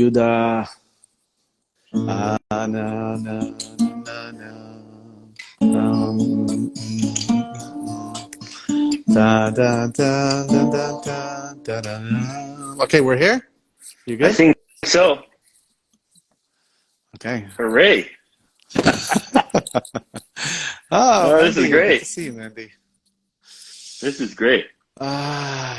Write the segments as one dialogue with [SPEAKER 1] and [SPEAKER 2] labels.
[SPEAKER 1] Yuda. Na, na, na, na, na. Um, da, da, da, da, da, da, da, da. Okay, we're here? You
[SPEAKER 2] I
[SPEAKER 1] good?
[SPEAKER 2] think so.
[SPEAKER 1] Okay.
[SPEAKER 2] Hooray.
[SPEAKER 1] Oh,
[SPEAKER 2] Oh, this is
[SPEAKER 1] Mandy. Good
[SPEAKER 2] great.
[SPEAKER 1] to see you, Mandy.
[SPEAKER 2] This is great.
[SPEAKER 1] Ah,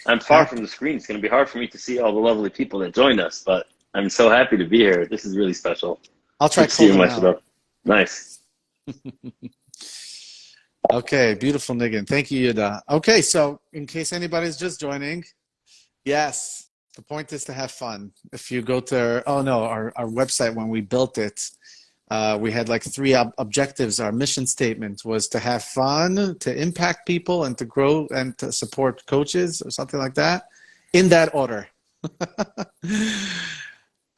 [SPEAKER 2] I'm far
[SPEAKER 1] happy.
[SPEAKER 2] from the screen. It's going to be hard for me to see all the lovely people that joined us, but I'm so happy to be here. This is really special.
[SPEAKER 1] I'll try
[SPEAKER 2] Good to see you,
[SPEAKER 1] calling
[SPEAKER 2] Moishe
[SPEAKER 1] out.
[SPEAKER 2] Dov. Nice.
[SPEAKER 1] Okay, beautiful, Niggin. Thank you, Yuda. Okay, so in case anybody's just joining, yes, the point is to have fun. If you go to, our website, when we built it, we had like three objectives. Our mission statement was to have fun, to impact people, and to grow and to support coaches or something like that, in that order.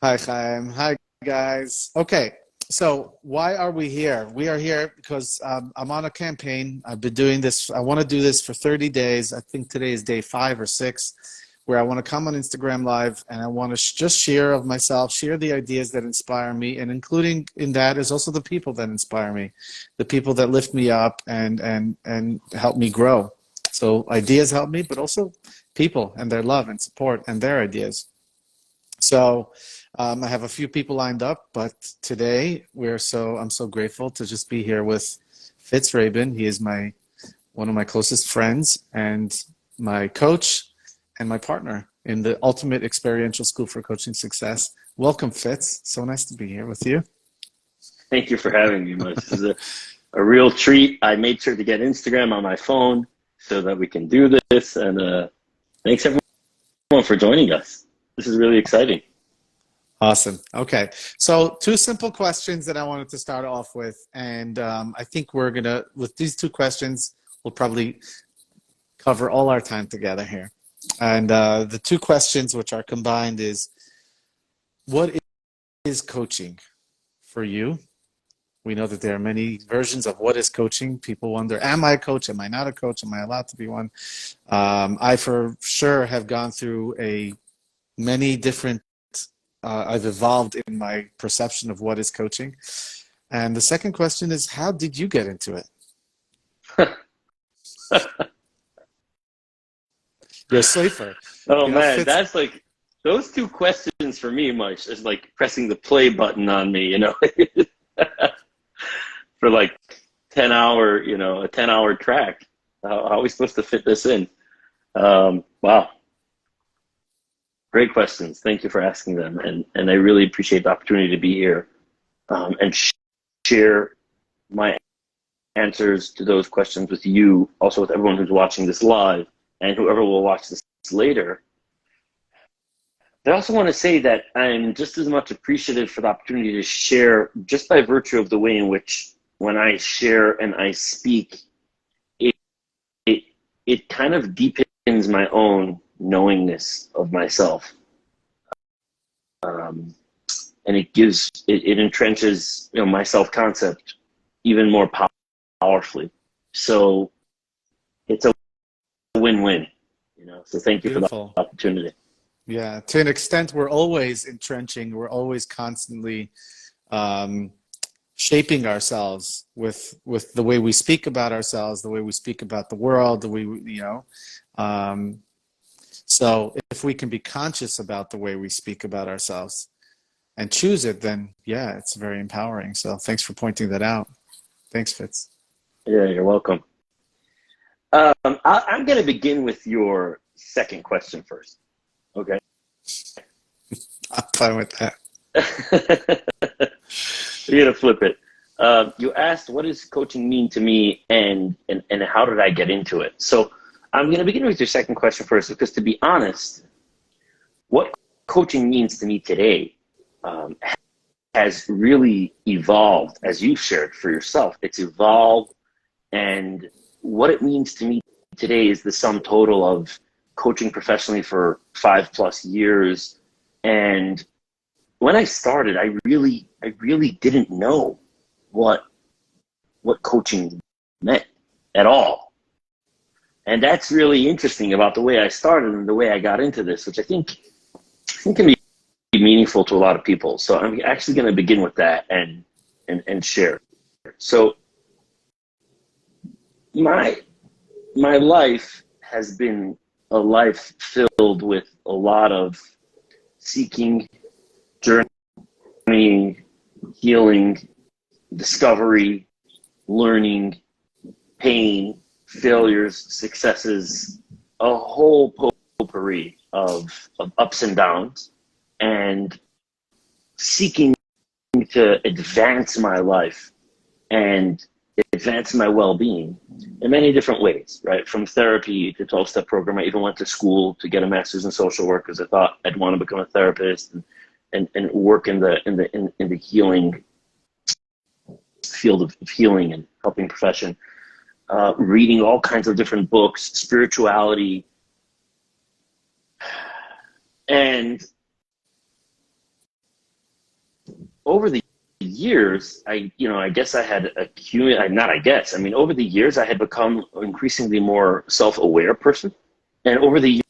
[SPEAKER 1] Hi, Chaim. Hi, guys. Okay, so why are we here? We are here because I'm on a campaign. I've been doing this. I want to do this for 30 days. I think today is day 5 or 6, where I want to come on Instagram Live and I want to just share of myself, share the ideas that inspire me, and including in that is also the people that inspire me, the people that lift me up and help me grow. So ideas help me, but also people and their love and support and their ideas. So I have a few people lined up, but today I'm so grateful to just be here with Fitz. He is one of my closest friends and my coach and my partner in the Ultimate Experiential School for Coaching Success. Welcome, Fitz. So nice to be here with you.
[SPEAKER 2] Thank you for having me, Moishe. This is a real treat. I made sure to get Instagram on my phone so that we can do this, and thanks everyone for joining us. This is really exciting.
[SPEAKER 1] Awesome. Okay. So 2 simple questions that I wanted to start off with. And I think with these 2 questions, we'll probably cover all our time together here. And the 2 questions which are combined is, what is coaching for you? We know that there are many versions of what is coaching. People wonder, am I a coach? Am I not a coach? Am I allowed to be one? I for sure have gone through many different I've evolved in my perception of what is coaching. And the second question is, how did you get into it? You're a safer.
[SPEAKER 2] Oh
[SPEAKER 1] You know,
[SPEAKER 2] man,
[SPEAKER 1] Fitz.
[SPEAKER 2] that's like those 2 questions for me, Moishe, is like pressing the play button on me, for like 10 hour, a 10-hour track. How are we supposed to fit this in? Wow. Great questions. Thank you for asking them. And I really appreciate the opportunity to be here and share my answers to those questions with you, also with everyone who's watching this live and whoever will watch this later. I also want to say that I'm just as much appreciative for the opportunity to share, just by virtue of the way in which when I share and I speak, it kind of deepens my own knowingness of myself. And it entrenches, my self-concept even more powerfully. So it's a win-win, so thank you for the
[SPEAKER 1] Beautiful.
[SPEAKER 2] opportunity.
[SPEAKER 1] Yeah, to an extent, we're always entrenching. We're always constantly shaping ourselves with the way we speak about ourselves, the way we speak about the world, the way so if we can be conscious about the way we speak about ourselves and choose it, then yeah, it's very empowering. So thanks for pointing that out. Thanks, Fitz.
[SPEAKER 2] Yeah, you're welcome. I'm going to begin with your second question first. Okay.
[SPEAKER 1] I'm fine with that.
[SPEAKER 2] You're going to flip it. You asked, what does coaching mean to me, and how did I get into it? So I'm going to begin with your second question first, because to be honest, what coaching means to me today has really evolved, as you've shared for yourself. It's evolved, and what it means to me today is the sum total of coaching professionally for 5+ years. And when I started, I really didn't know what coaching meant at all. And that's really interesting about the way I started and the way I got into this, which I think can be meaningful to a lot of people. So I'm actually going to begin with that and share. So my life has been a life filled with a lot of seeking, journeying, healing, discovery, learning, pain, failures, successes, a whole potpourri of ups and downs, and seeking to advance my life and advance my well-being in many different ways, right? From therapy to 12-step program. I even went to school to get a master's in social work because I thought I'd want to become a therapist and work in the healing field of healing and helping profession. Reading all kinds of different books, spirituality, and over the years, over the years I had become an increasingly more self-aware person. And over the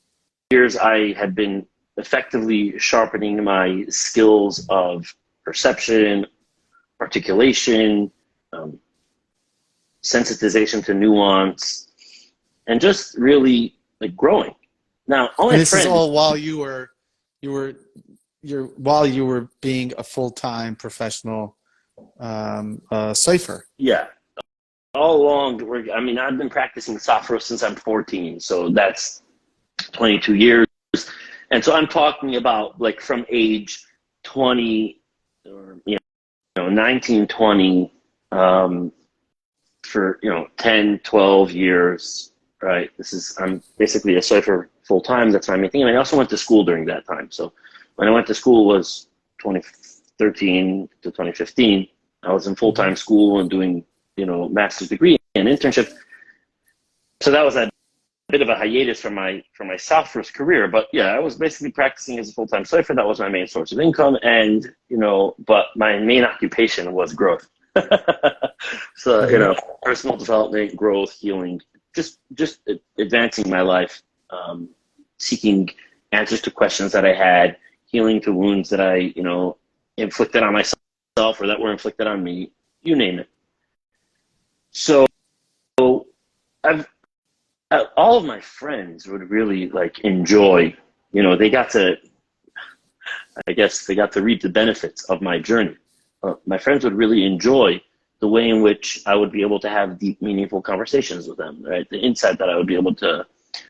[SPEAKER 2] years, I had been effectively sharpening my skills of perception, articulation, sensitization to nuance, and just really like growing. Now, all my
[SPEAKER 1] this
[SPEAKER 2] friends,
[SPEAKER 1] is all while you were being a full-time professional cipher.
[SPEAKER 2] yeah, all along. I've been practicing software since I'm 14, so that's 22 years. And so I'm talking about like from age 20 or 19, 20, for 10, 12 years, right? I'm basically a cipher full time. That's my main thing. And I also went to school during that time. So when I went to school was 2013 to 2015. I was in full-time school and doing, master's degree and internship. So that was a bit of a hiatus from my software's career. But yeah, I was basically practicing as a full-time cipher. That was my main source of income. And, but my main occupation was growth. So, personal development, growth, healing, just advancing my life, seeking answers to questions that I had, healing to wounds that I, inflicted on myself or that were inflicted on me, you name it. So all of my friends would really enjoy, they got to reap the benefits of my journey. My friends would really enjoy the way in which I would be able to have deep, meaningful conversations with them, right? The insight that I would be able to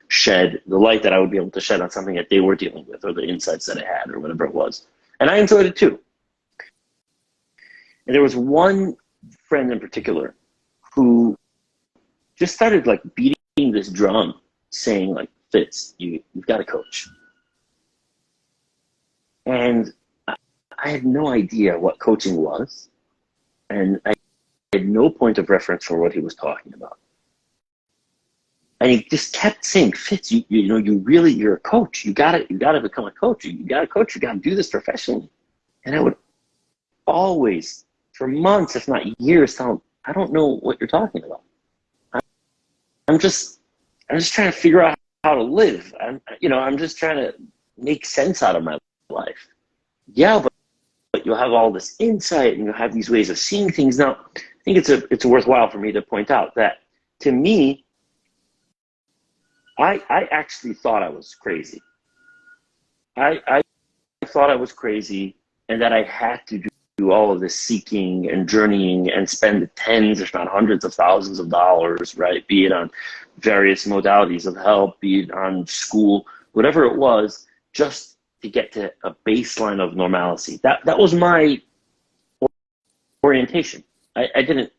[SPEAKER 2] shed, the light that I would be able to shed on something that they were dealing with, or the insights that I had, or whatever it was. And I enjoyed it too. And there was one friend in particular who just started beating this drum, saying Fitz, you've got a coach. And I had no idea what coaching was, and I had no point of reference for what he was talking about. And he just kept saying, Fitz, you're a coach. You gotta become a coach. You gotta do this professionally. And I would always, for months, if not years, tell him, I don't know what you're talking about. I'm just trying to figure out how to live. I'm just trying to make sense out of my life. Yeah, but you'll have all this insight and you'll have these ways of seeing things. Now, I think it's worthwhile for me to point out that, to me, I actually thought I was crazy. I thought I was crazy, and that I had to do all of this seeking and journeying and spend tens, if not hundreds of thousands of dollars, right? Be it on various modalities of help, be it on school, whatever it was, just to get to a baseline of normalcy. That was my orientation. I didn't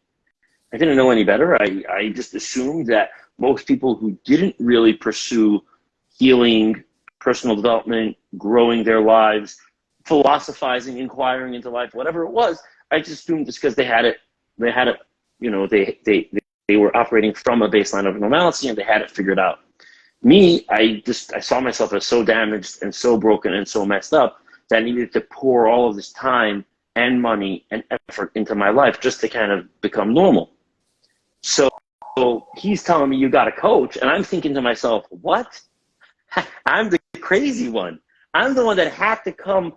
[SPEAKER 2] know any better. I just assumed that most people who didn't really pursue healing, personal development, growing their lives, philosophizing, inquiring into life, whatever it was, I just assumed just because they had it, they were operating from a baseline of normalcy and they had it figured out. Me, I saw myself as so damaged and so broken and so messed up that I needed to pour all of this time and money and effort into my life just to kind of become normal. So he's telling me, you got a coach, and I'm thinking to myself, what? I'm the crazy one. I'm the one that had to come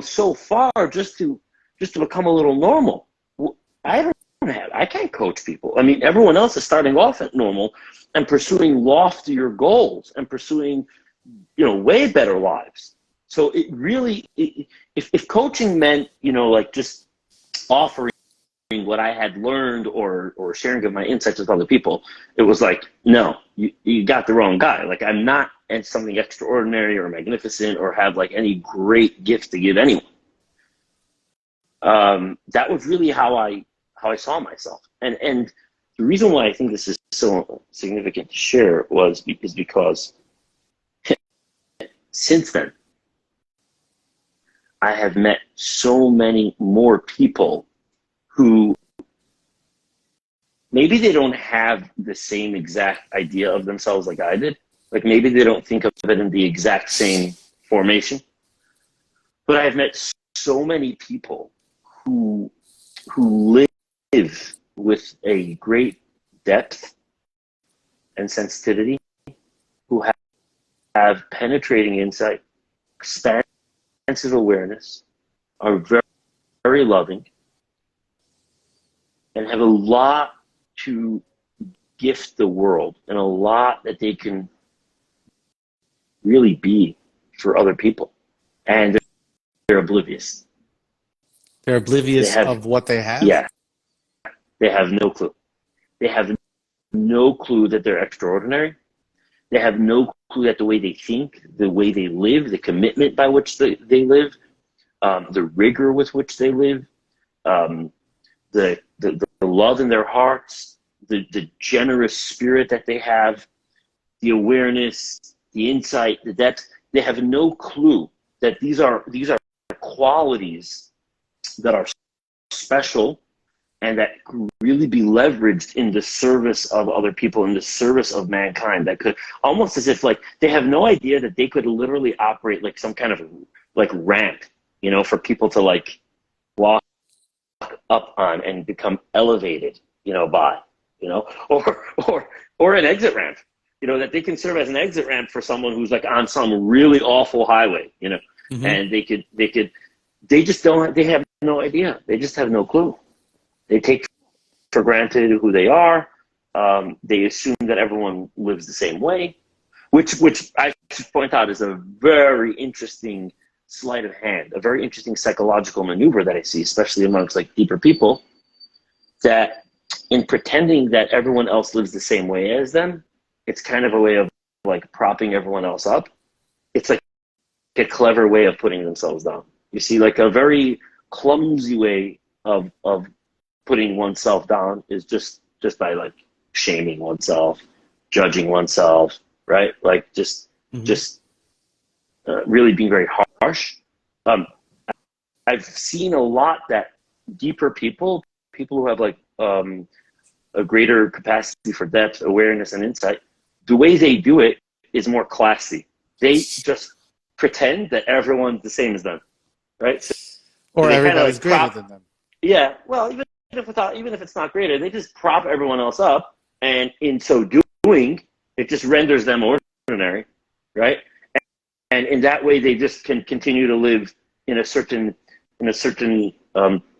[SPEAKER 2] so far just to become a little normal. I can't coach people. I mean, everyone else is starting off at normal and pursuing loftier goals and pursuing, way better lives. So it really, if coaching meant, like just offering what I had learned or sharing of my insights with other people, it was like, no, you got the wrong guy. Like, I'm not something extraordinary or magnificent or have like any great gift to give anyone. That was really how I saw myself. And the reason why I think this is so significant to share is because since then, I have met so many more people who maybe they don't have the same exact idea of themselves like I did. Like maybe they don't think of it in the exact same formation. But I have met so many people who live with a great depth and sensitivity, who have penetrating insight, expansive awareness, are very, very loving, and have a lot to gift the world and a lot that they can really be for other people. And they're oblivious.
[SPEAKER 1] They're oblivious of what they have?
[SPEAKER 2] Yeah. They have no clue. They have no clue that they're extraordinary. They have no clue that the way they think, the way they live, the commitment by which they live, the rigor with which they live, the love in their hearts, the generous spirit that they have, the awareness, the insight, the depth. They have no clue that these are qualities that are special and that could really be leveraged in the service of other people, in the service of mankind. That could almost as if like they have no idea that they could literally operate like some kind of like ramp, for people to like walk up on and become elevated, by, or an exit ramp, that they can serve as an exit ramp for someone who's like on some really awful highway,
[SPEAKER 1] Mm-hmm.
[SPEAKER 2] and they have no idea. They just have no clue. They take for granted who they are. They assume that everyone lives the same way, which I should point out is a very interesting sleight of hand, a very interesting psychological maneuver that I see, especially amongst like deeper people, that in pretending that everyone else lives the same way as them, it's kind of a way of like propping everyone else up. It's like a clever way of putting themselves down. You see, like a very clumsy way of putting oneself down is just by like shaming oneself, judging oneself, right? Like just really being very harsh. I've seen a lot that deeper people who have like a greater capacity for depth, awareness, and insight, the way they do it is more classy. They just pretend that everyone's the same as them, right? So
[SPEAKER 1] or everybody's greater than them.
[SPEAKER 2] Yeah, well, even if it's not greater, they just prop everyone else up, and in so doing, it just renders them ordinary, right? And in that way, they just can continue to live in a certain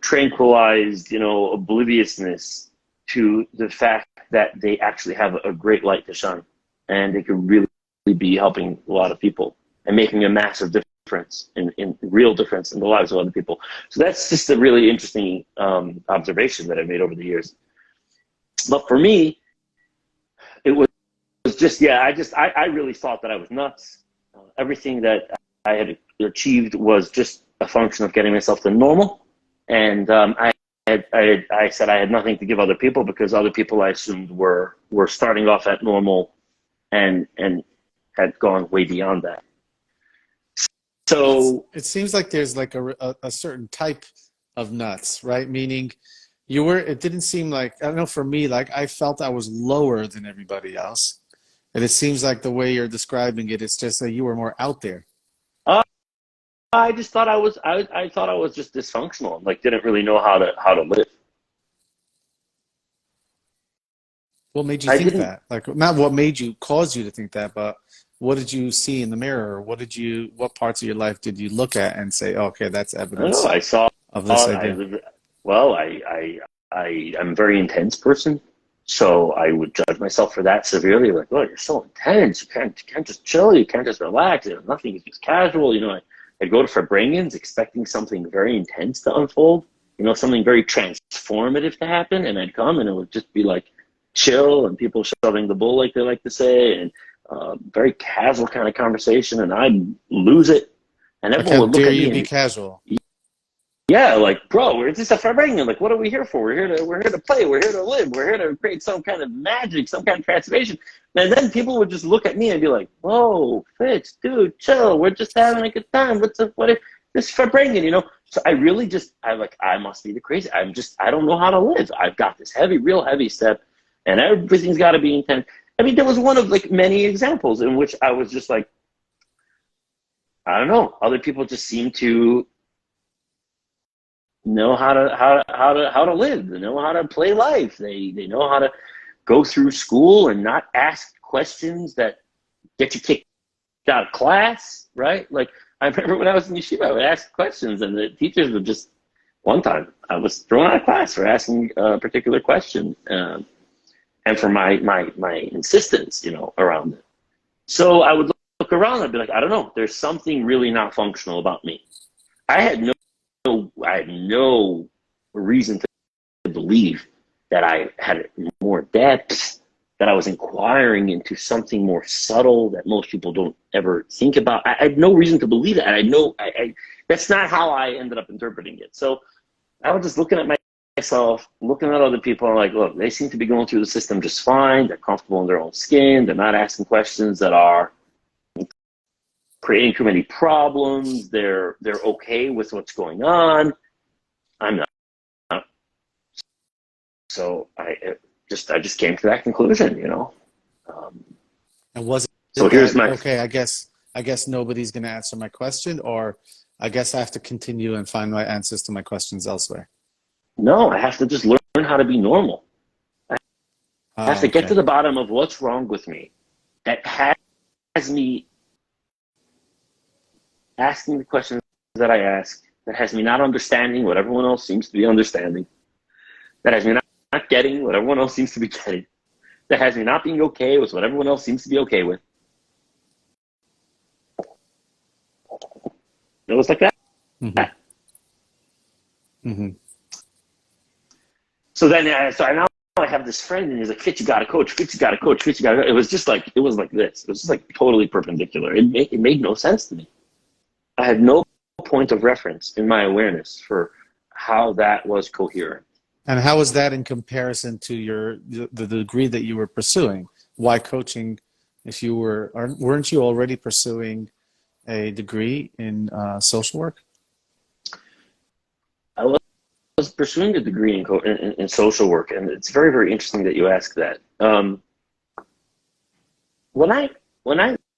[SPEAKER 2] tranquilized, obliviousness to the fact that they actually have a great light to shine, and they could really be helping a lot of people and making a massive difference in real difference in the lives of other people. So that's just a really interesting observation that I've made over the years. But for me, it was just, I really thought that I was nuts. Everything that I had achieved was just a function of getting myself to normal. And I said I had nothing to give other people because other people I assumed were starting off at normal and had gone way beyond that. So
[SPEAKER 1] it seems like there's like a certain type of nuts, right? Meaning it didn't seem like, I don't know, for me, like I felt I was lower than everybody else. And it seems like the way you're describing it, it's just that you were more out there.
[SPEAKER 2] I just thought I thought I was just dysfunctional, like didn't really know how to live.
[SPEAKER 1] What made you think that? Like, not what made you cause you to think that, but what did you see in the mirror? What parts of your life did you look at and say, okay, that's
[SPEAKER 2] I don't know.
[SPEAKER 1] evidence
[SPEAKER 2] I saw.
[SPEAKER 1] of this
[SPEAKER 2] I
[SPEAKER 1] idea?
[SPEAKER 2] lived. Well, I'm a very intense person, so I would judge myself for that severely. Like, oh, you're so intense. You can't just chill. You can't just relax. You know, nothing is just casual. You know, I'd go to Fabrengens expecting something very intense to unfold. You know, something very transformative to happen, and I'd come and it would just be like chill and people shoving the bull, like they like to say, and very casual kind of conversation, and I'd lose it, and
[SPEAKER 1] Like,
[SPEAKER 2] everyone
[SPEAKER 1] how
[SPEAKER 2] would look
[SPEAKER 1] dare
[SPEAKER 2] at
[SPEAKER 1] you
[SPEAKER 2] me
[SPEAKER 1] be
[SPEAKER 2] and
[SPEAKER 1] casual?
[SPEAKER 2] yeah, like, bro, we're just a Fabrengen. Like, what are we here for? We're here to play. We're here to live. We're here to create some kind of magic, some kind of transformation. And then people would just look at me and be like, whoa, Fitz, dude, chill. We're just having a good time. What if this Fabrengen, you know? So I really just, I must be the crazy. I don't know how to live. I've got this real heavy step, and everything's got to be intense. I mean, there was one of like many examples in which I was just like, I don't know. Other people just seem to know how to live. They know how to play life. They know how to go through school and not ask questions that get you kicked out of class, right? Like, I remember when I was in yeshiva, I would ask questions, and the teachers would just. One time, I was thrown out of class for asking a particular question, and for my insistence, you know, around it. So I would look around and be like, I don't know. There's something really not functional about me. I had no reason to believe that I had more depth, that I was inquiring into something more subtle that most people don't ever think about. I had no reason to believe that. That's not how I ended up interpreting it. So I was just looking at myself, looking at other people, and like, look, they seem to be going through the system just fine. They're comfortable in their own skin. They're not asking questions that are creating too many problems. They're okay with what's going on. I'm not. So I just came to that conclusion, you know.
[SPEAKER 1] And was
[SPEAKER 2] So
[SPEAKER 1] it
[SPEAKER 2] here's
[SPEAKER 1] that,
[SPEAKER 2] my
[SPEAKER 1] okay, I guess nobody's going to answer my question, or I guess I have to continue and find my answers to my questions elsewhere?
[SPEAKER 2] no. I have to just learn how to be normal. I have
[SPEAKER 1] Oh,
[SPEAKER 2] to get to
[SPEAKER 1] okay.
[SPEAKER 2] the bottom of what's wrong with me that has me asking the questions that I ask, that has me not understanding what everyone else seems to be understanding, that has me not getting what everyone else seems to be getting, that has me not being okay with what everyone else seems to be okay with. It was like that.
[SPEAKER 1] Mm-hmm. Mm-hmm.
[SPEAKER 2] So now I have this friend, and he's like, Fitz, you got to coach. Fitz, you got to coach. Fitz, you got to. It was like this. It was just like totally perpendicular. It made no sense to me. I had no point of reference in my awareness for how that was coherent.
[SPEAKER 1] And how was that in comparison to the degree that you were pursuing? Why coaching if weren't you already pursuing a degree in social work?
[SPEAKER 2] I was pursuing a degree in social work, and it's very, very interesting that you ask that. When I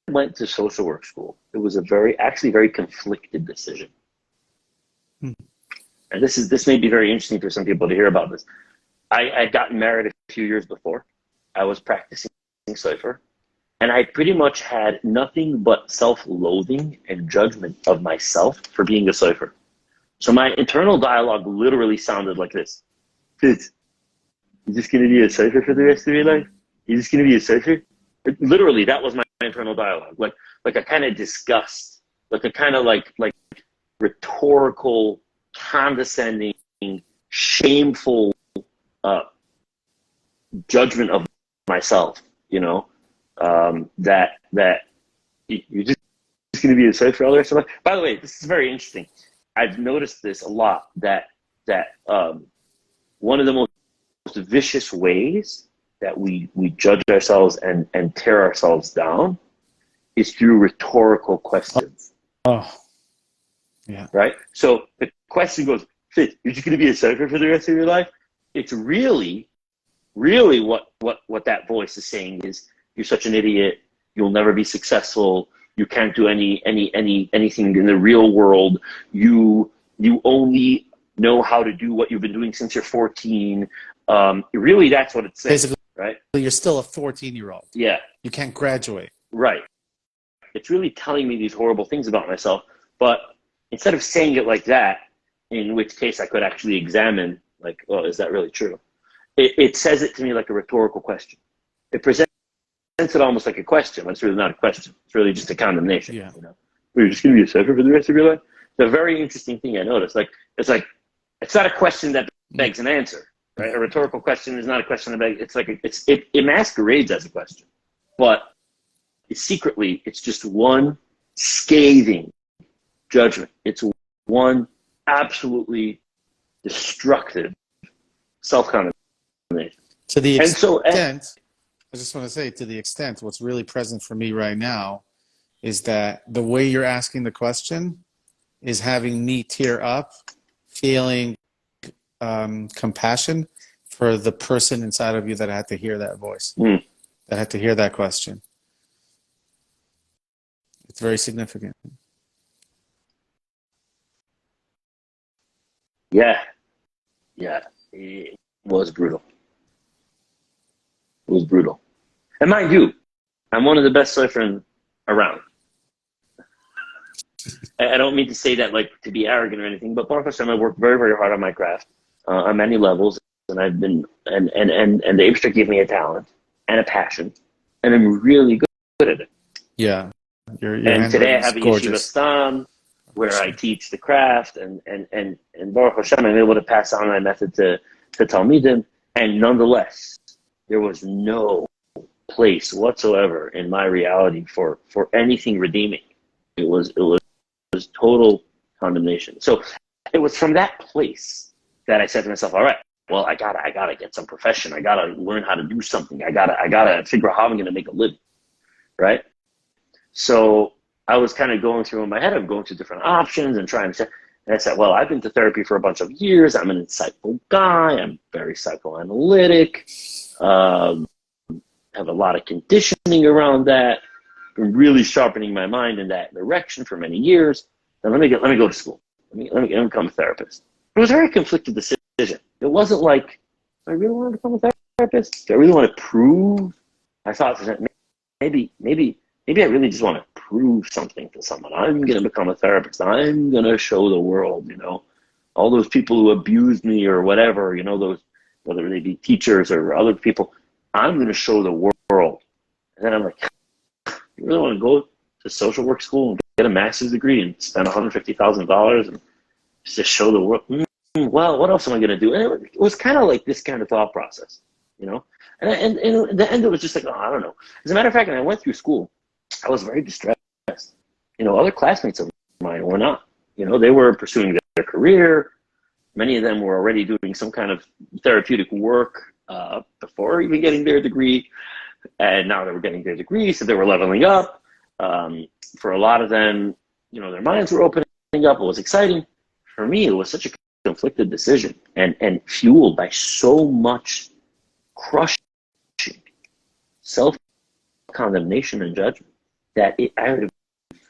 [SPEAKER 2] went to social work school, it was a very conflicted decision.
[SPEAKER 1] Hmm.
[SPEAKER 2] And this may be very interesting for some people to hear about this. I had gotten married a few years before. I was practicing cipher, and I pretty much had nothing but self-loathing and judgment of myself for being a cipher. So my internal dialogue literally sounded like this: Fitz, you just gonna be a cipher for the rest of your life? You just gonna be a cipher? Literally, that was my internal dialogue. Like a kind of disgust, like a kind of like rhetorical, condescending, shameful judgment of myself. You know, that you're just gonna be a cipher for all the rest of my life. By the way, this is very interesting. I've noticed this a lot, that one of the most vicious ways that we judge ourselves and tear ourselves down is through rhetorical questions.
[SPEAKER 1] Oh, yeah.
[SPEAKER 2] Right? So the question goes, Fitz, you're just going to be a cipher for the rest of your life? It's really what that voice is saying is, you're such an idiot, you'll never be successful, you can't do anything in the real world, you only know how to do what you've been doing since you're 14. Really, that's what it's saying.
[SPEAKER 1] Basically,
[SPEAKER 2] right?
[SPEAKER 1] you're still a 14-year-old.
[SPEAKER 2] Yeah.
[SPEAKER 1] You can't graduate.
[SPEAKER 2] Right. it's really telling me these horrible things about myself. But instead of saying it like that, in which case I could actually examine, like, oh, is that really true? It says it to me like a rhetorical question. It presents it almost like a question, but it's really not a question. It's really just a condemnation.
[SPEAKER 1] Yeah.
[SPEAKER 2] You know, you're just going to be a sucker for the rest of your life. The very interesting thing I noticed, it's not a question that begs an answer, right? A rhetorical question is not a question that begs. It masquerades as a question, but secretly it's just one scathing judgment. It's one absolutely destructive self-condemnation.
[SPEAKER 1] To the extent, I just want to say, to the extent, what's really present for me right now is that the way you're asking the question is having me tear up, feeling compassion for the person inside of you that had to hear that voice, that had to hear that question. It's very significant.
[SPEAKER 2] Yeah, it was brutal. It was brutal. And mind you, I'm one of the best surfers around. I don't mean to say that like to be arrogant or anything, but Baruch Hashem, I work very, very hard on my craft on many levels, and I've been and the Abishter gave me a talent and a passion, and I'm really good at it.
[SPEAKER 1] Yeah, your
[SPEAKER 2] and today I have a
[SPEAKER 1] gorgeous.
[SPEAKER 2] yeshiva stam where I teach the craft, and Baruch Hashem, I'm able to pass on my method to Talmidim, and nonetheless, there was no place whatsoever in my reality for anything redeeming. It was total condemnation. So it was from that place that I said to myself, all right, well, I gotta get some profession. I gotta learn how to do something. I gotta figure out how I'm gonna make a living, right? So I was kind of going through in my head, I'm going through different options and trying to, and I said, well, I've been to therapy for a bunch of years. I'm an insightful guy. I'm very psychoanalytic. Have a lot of conditioning around that. Been really sharpening my mind in that direction for many years. Then let me go to school. Let me become a therapist. It was a very conflicted decision. It wasn't like, I really want to become a therapist. Do I really want to prove? I thought maybe I really just want to prove something to someone. I'm going to become a therapist. I'm going to show the world, all those people who abused me or whatever, those, whether they be teachers or other people, I'm going to show the world. And then I'm like, you really want to go to social work school and get a master's degree and spend $150,000 and just show the world? Well, what else am I going to do? And it was kind of like this kind of thought process, And in the end, it was just like, oh, I don't know. As a matter of fact, when I went through school, I was very distressed. Other classmates of mine were not. They were pursuing their career. Many of them were already doing some kind of therapeutic work before even getting their degree. And now they were getting their degree, so they were leveling up. For a lot of them, their minds were opening up. It was exciting. For me, it was such a conflicted decision and fueled by so much crushing self-condemnation and judgment that I had a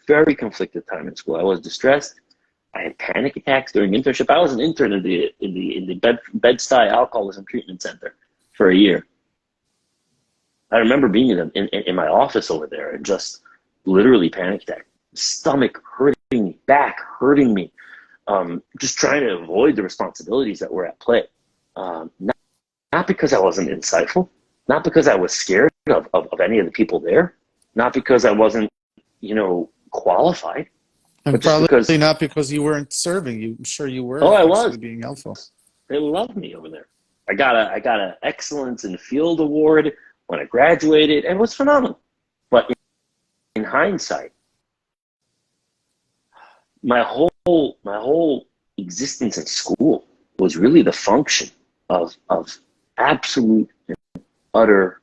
[SPEAKER 2] very conflicted time in school. I was distressed. I had panic attacks during internship. I was an intern in the Bed-Stuy Alcoholism Treatment Center for a year. I remember being in my office over there and just literally panic attack, stomach hurting me, back hurting me, just trying to avoid the responsibilities that were at play. Not because I wasn't insightful, not because I was scared of any of the people there, not because I wasn't, qualified.
[SPEAKER 1] And probably not because you weren't serving. I'm sure you were.
[SPEAKER 2] Oh, I was
[SPEAKER 1] being helpful.
[SPEAKER 2] They loved me over there. I got a excellence in field award when I graduated, and it was phenomenal. But in hindsight, my whole existence in school was really the function of absolute and utter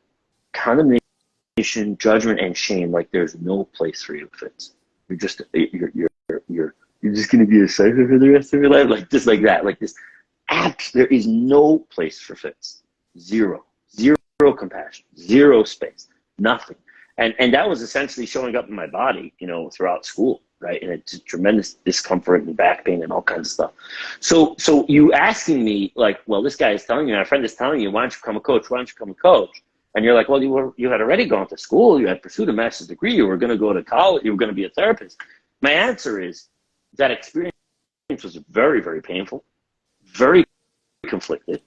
[SPEAKER 2] condemnation, judgment, and shame. Like there's no place for you, Fitz. You're just gonna be a psycho for the rest of your life, like just like that, like this. There is no place for Fitz. Zero compassion, zero space, nothing. And that was essentially showing up in my body, throughout school, right? And it's tremendous discomfort and back pain and all kinds of stuff. So you asking me like, well, this guy is telling you, my friend is telling you, why don't you become a coach? Why don't you become a coach? and you're like, well, you had already gone to school, you had pursued a master's degree, you were going to go to college, you were going to be a therapist. My answer is that experience was very, very painful, very conflicted,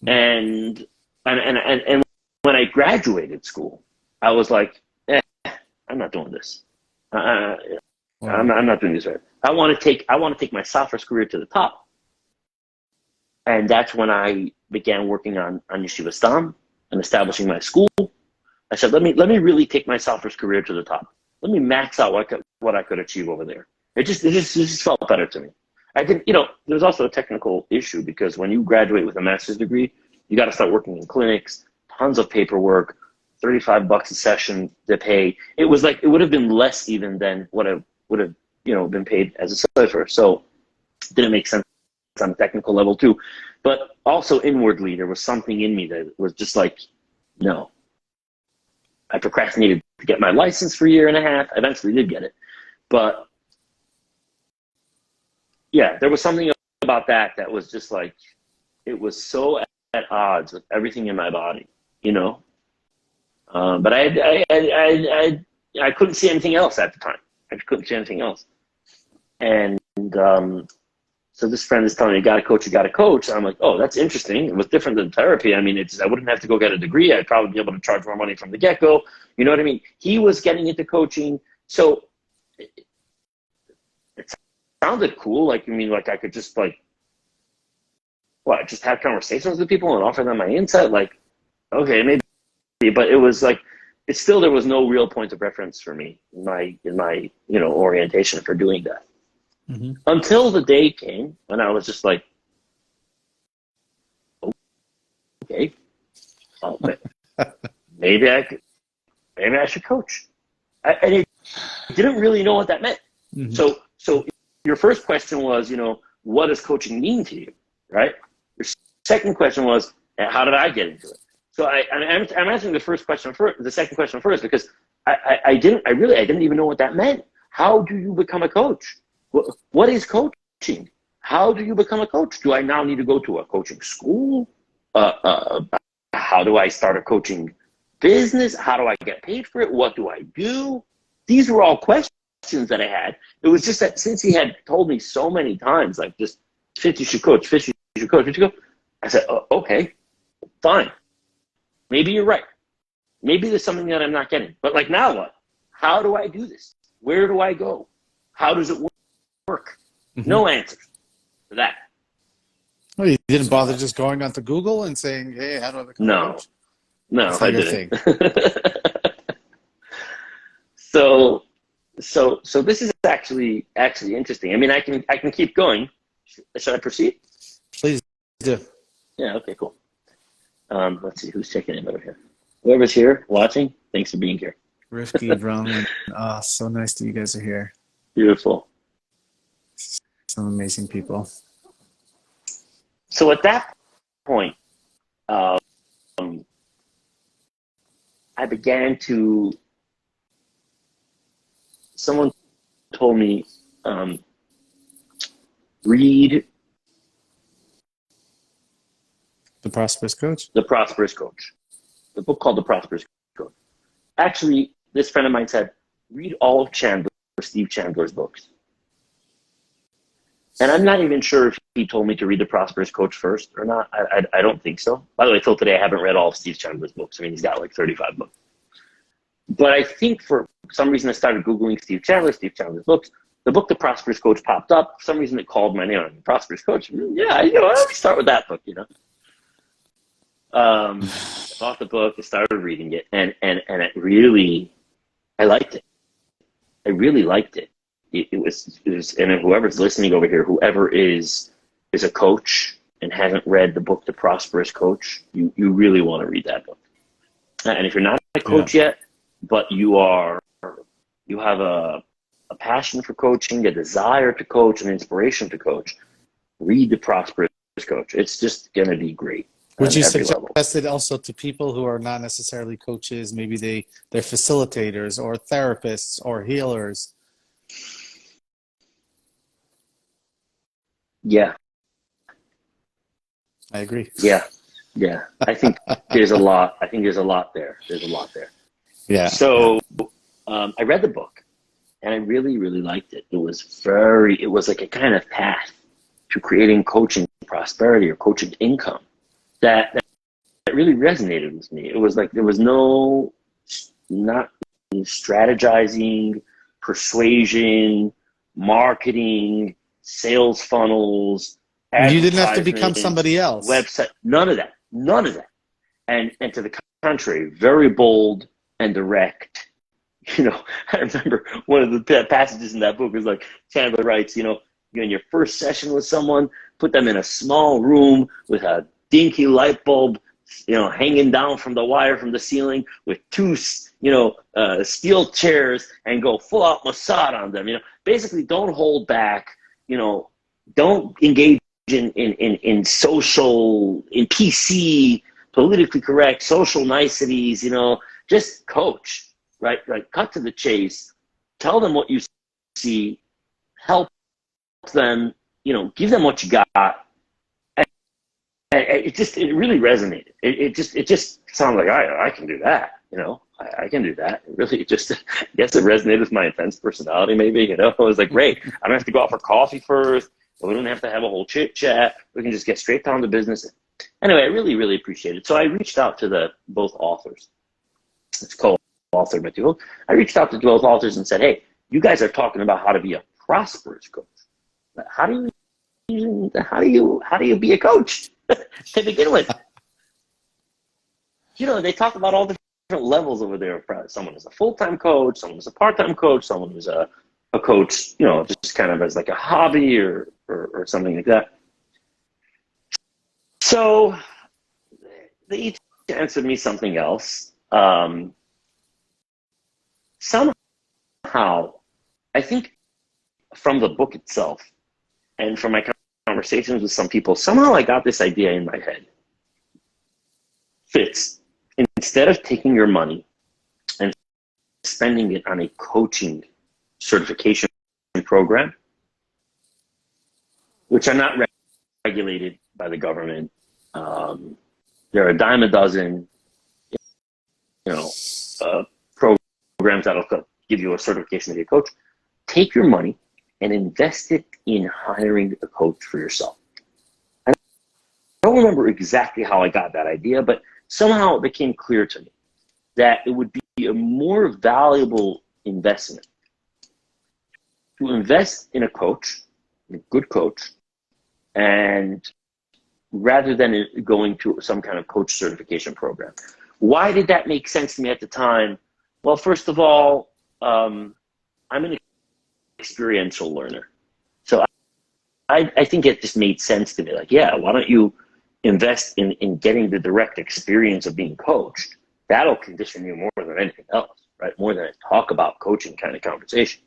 [SPEAKER 2] and when I graduated school, I was like, I'm not doing this. I'm not doing this right. I want to take my software's career to the top, and that's when I began working on Yeshiva Stam and establishing my school. I said, let me really take my software's career to the top. Let me max out what I could achieve over there. It just felt better to me. I didn't, there's also a technical issue because when you graduate with a master's degree, you got to start working in clinics, tons of paperwork, $35 a session to pay. It was like, it would have been less even than what I would have, been paid as a cipher. So it didn't make sense on a technical level too. But also inwardly, there was something in me that was just like, no. I procrastinated to get my license for a year and a half. I eventually did get it. But yeah, there was something about that was just like, it was so at odds with everything in my body, But I couldn't see anything else at the time. I couldn't see anything else. And so this friend is telling me, you got to coach. I'm like, oh, that's interesting. It was different than therapy. I mean, I wouldn't have to go get a degree. I'd probably be able to charge more money from the get-go. You know what I mean? He was getting into coaching. So it sounded cool. Like, I could just just have conversations with people and offer them my insight. Like, okay, maybe, but it was like, there was no real point of reference for me in my orientation for doing that. Mm-hmm. Until the day came when I was just like, okay, maybe I should coach. And I didn't really know what that meant. Mm-hmm. So your first question was, what does coaching mean to you, right? Your second question was, how did I get into it? So I'm answering the second question first because I didn't even know what that meant. How do you become a coach? What is coaching? How do you become a coach? Do I now need to go to a coaching school? How do I start a coaching business? How do I get paid for it? What do I do? These were all questions that I had. It was just that since he had told me so many times, like just, Fitz, you should coach, Fitz, you should coach, Fitz, you should go. I said, okay, fine. Maybe you're right. Maybe there's something that I'm not getting. But like, now what? How do I do this? Where do I go? How does it work? Mm-hmm. No answers for that.
[SPEAKER 1] Well, you didn't bother just going onto Google and saying, hey, how do I become a coach?
[SPEAKER 2] No, I didn't. So this is actually interesting. I mean, I can keep going. Should I proceed?
[SPEAKER 1] Please do.
[SPEAKER 2] Yeah, okay, cool. Let's see who's checking in over here. Whoever's here watching, thanks for being here.
[SPEAKER 1] Rifki, Roman. So nice that you guys are here.
[SPEAKER 2] Beautiful.
[SPEAKER 1] Some amazing people.
[SPEAKER 2] So at that point, I began to. Someone told me, read
[SPEAKER 1] The Prosperous Coach?
[SPEAKER 2] The Prosperous Coach. The book called The Prosperous Coach. Actually, this friend of mine said, read all of Steve Chandler's books. And I'm not even sure if he told me to read The Prosperous Coach first or not. I don't think so. By the way, till today, I haven't read all of Steve Chandler's books. I mean, he's got like 35 books. But I think for some reason I started Googling Steve Chandler's books. The book, The Prosperous Coach, popped up. For some reason it called my name on The Prosperous Coach. Yeah, let me start with that book, I bought the book, I started reading it, and it really, I liked it. I really liked it. It was, and whoever's listening over here, whoever is a coach and hasn't read the book, The Prosperous Coach, you really want to read that book. And if you're not a coach yet, but you have a passion for coaching, a desire to coach, an inspiration to coach, read The Prosperous Coach. It's just going to be great.
[SPEAKER 1] Would you suggest it also to people who are not necessarily coaches? Maybe they're facilitators or therapists or healers.
[SPEAKER 2] Yeah.
[SPEAKER 1] I agree.
[SPEAKER 2] Yeah. Yeah, I think there's a lot. I think there's a lot there. There's a lot there.
[SPEAKER 1] Yeah.
[SPEAKER 2] So I read the book and I really, really liked it. It was like a kind of path to creating coaching prosperity or coaching income that really resonated with me. It was like there was not strategizing, persuasion, marketing, sales funnels,
[SPEAKER 1] You didn't have to become
[SPEAKER 2] advertisements,
[SPEAKER 1] somebody else.
[SPEAKER 2] website, none of that. None of that. And to the contrary, very bold and direct. You know, I remember one of the passages in that book was like, Chandler writes, you're in your first session with someone, put them in a small room with a dinky light bulb, hanging down from the wire from the ceiling with two, steel chairs and go full out Mossad on them. Basically don't hold back, don't engage in social, in PC, politically correct, social niceties, just coach. Right, cut to the chase, tell them what you see, help them, give them what you got. And it really resonated. It just sounded like I can do that, I can do that. I guess it resonated with my intense personality maybe, It was like, great, I don't have to go out for coffee first, we don't have to have a whole chit chat, we can just get straight down to business. Anyway, I really, really appreciate it. So I reached out to both authors. It's called author material. I reached out to both authors and said, hey, you guys are talking about how to be a prosperous coach. How do you be a coach to begin with? They talk about all the different levels over there. Someone is a full-time coach, someone is a part-time coach, someone is a coach, just kind of as like a hobby or something like that. So they each answered me something else. Somehow, I think from the book itself and from my conversations with some people, somehow I got this idea in my head. Fitz, instead of taking your money and spending it on a coaching certification program, which are not regulated by the government, there are a dime a dozen, programs that'll give you a certification to be a coach. Take your money and invest it in hiring a coach for yourself. I don't remember exactly how I got that idea, but somehow it became clear to me that it would be a more valuable investment to invest in a coach, a good coach, and rather than going to some kind of coach certification program. Why did that make sense to me at the time? Well, first of all, I'm an experiential learner. So I think it just made sense to me. Like, yeah, why don't you invest in getting the direct experience of being coached? That'll condition you more than anything else, right? More than a talk about coaching kind of conversation.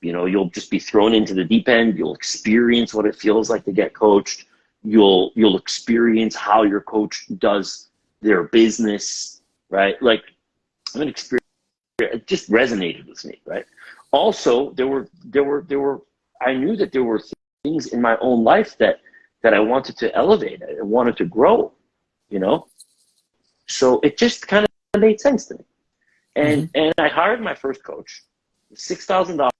[SPEAKER 2] You'll just be thrown into the deep end. You'll experience what it feels like to get coached. You'll experience how your coach does their business, right? Like, I'm an experience. It just resonated with me, right? Also, I knew that there were things in my own life that I wanted to elevate. I wanted to grow, So it just kind of made sense to me. And I hired my first coach, $6,000,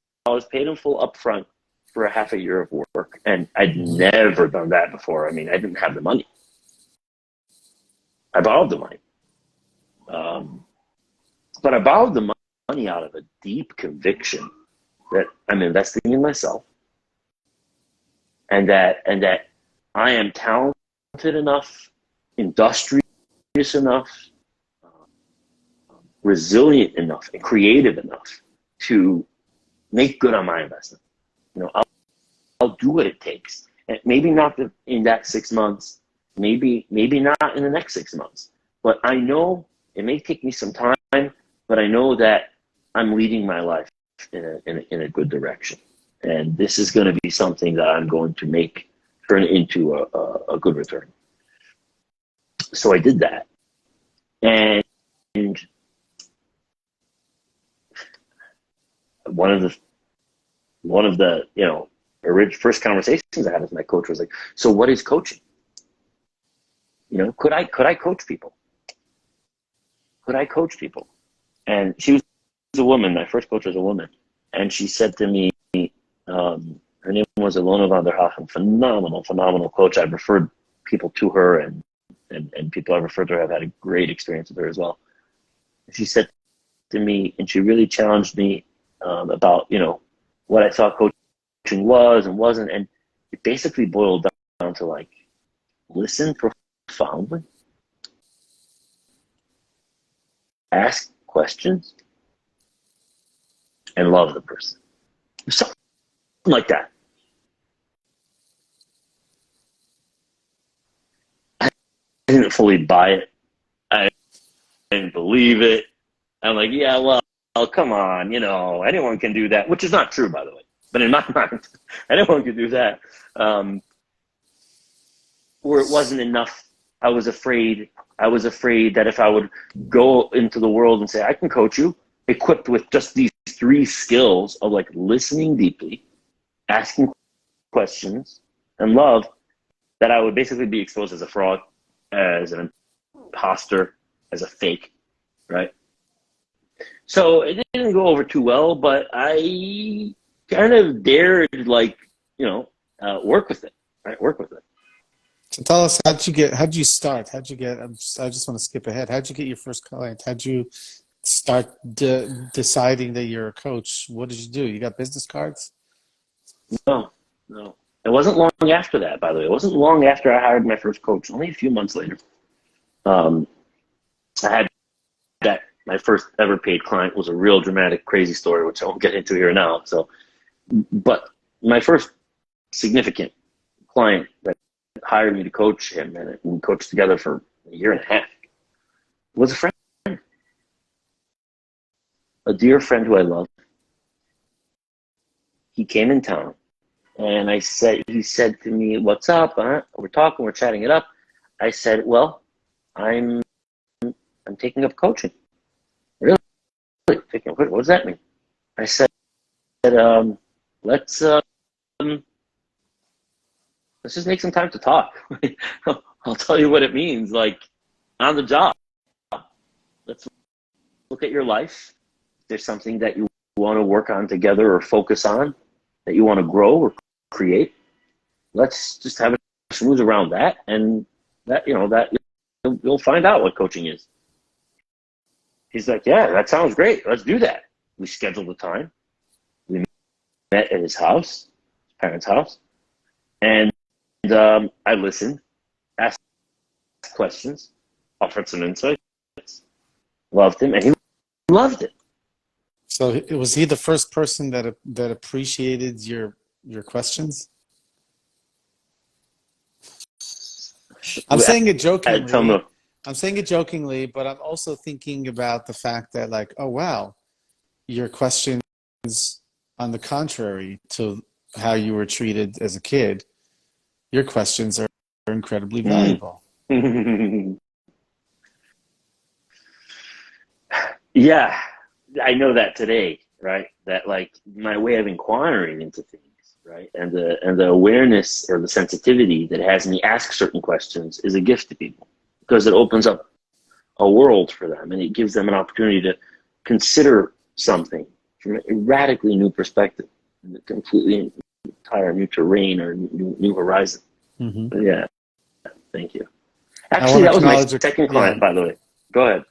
[SPEAKER 2] paid him full upfront for a half a year of work. And I'd never done that before. I mean, I didn't have the money. I borrowed the money. But I borrowed the money out of a deep conviction that I'm investing in myself and that I am talented enough, industrious enough, resilient enough, and creative enough to make good on my investment. I'll do what it takes. And maybe not in that 6 months, maybe not in the next 6 months, but I know it may take me some time, but I know that I'm leading my life in a good direction. And this is going to be something that I'm going to turn into a good return. So I did that. And one of the first conversations I had with my coach was like, so what is coaching? could I coach people? Could I coach people? And she was a woman. My first coach was a woman. And she said to me, her name was Ilona van der Hagen, phenomenal coach. I've referred people to her, and people I've referred to her have had a great experience with her as well. She said to me, and she really challenged me about, what I thought coaching was and wasn't. And it basically boiled down to like, listen profoundly, ask questions, and love the person. Something like that. I didn't fully buy it. I didn't believe it. I'm like, yeah, well, come on, anyone can do that, which is not true, by the way. But in my mind, anyone can do that. Where it wasn't enough, I was afraid that if I would go into the world and say, I can coach you, equipped with just these 3 skills of like listening deeply, asking questions, and love, that I would basically be exposed as a fraud, as an imposter, as a fake, right? So it didn't go over too well, but I kind of dared, work with it, right? Work with it.
[SPEAKER 1] So tell us, how'd you start? I just want to skip ahead. How'd you get your first client? How'd you start deciding that you're a coach? What did you do? You got business cards?
[SPEAKER 2] No. It wasn't long after that, by the way. It wasn't long after I hired my first coach, only a few months later. I had that. My first ever paid client was a real dramatic, crazy story, which I won't get into here now. But my first significant client that hired me to coach him, and we coached together for a year and a half, was a friend, a dear friend who I love. He came in town, and he said to me, "What's up? Huh? We're talking, we're chatting it up." I said, "Well, I'm taking up coaching." Really? What does that mean? I said, let's just make some time to talk. I'll tell you what it means, like on the job. Let's look at your life. If there's something that you want to work on together or focus on, that you want to grow or create, let's just have a smooth around that, and that you'll find out what coaching is. He's like, yeah, that sounds great. Let's do that. We scheduled the time. We met at his house, his parents' house, and I listened, asked questions, offered some insights, loved him, and he loved it.
[SPEAKER 1] So was he the first person that appreciated your questions? I'm saying it jokingly. I'm saying it jokingly, but I'm also thinking about the fact that, like, oh wow, your questions, on the contrary to how you were treated as a kid, your questions are incredibly valuable.
[SPEAKER 2] Yeah, I know that today, right? That like my way of inquiring into things, right? And the awareness or the sensitivity that has me ask certain questions is a gift to people, because it opens up a world for them, and it gives them an opportunity to consider something from a radically new perspective, a completely entire new terrain or new horizon. Mm-hmm. Yeah, thank you. Actually, that was my second client, by the way. Go ahead.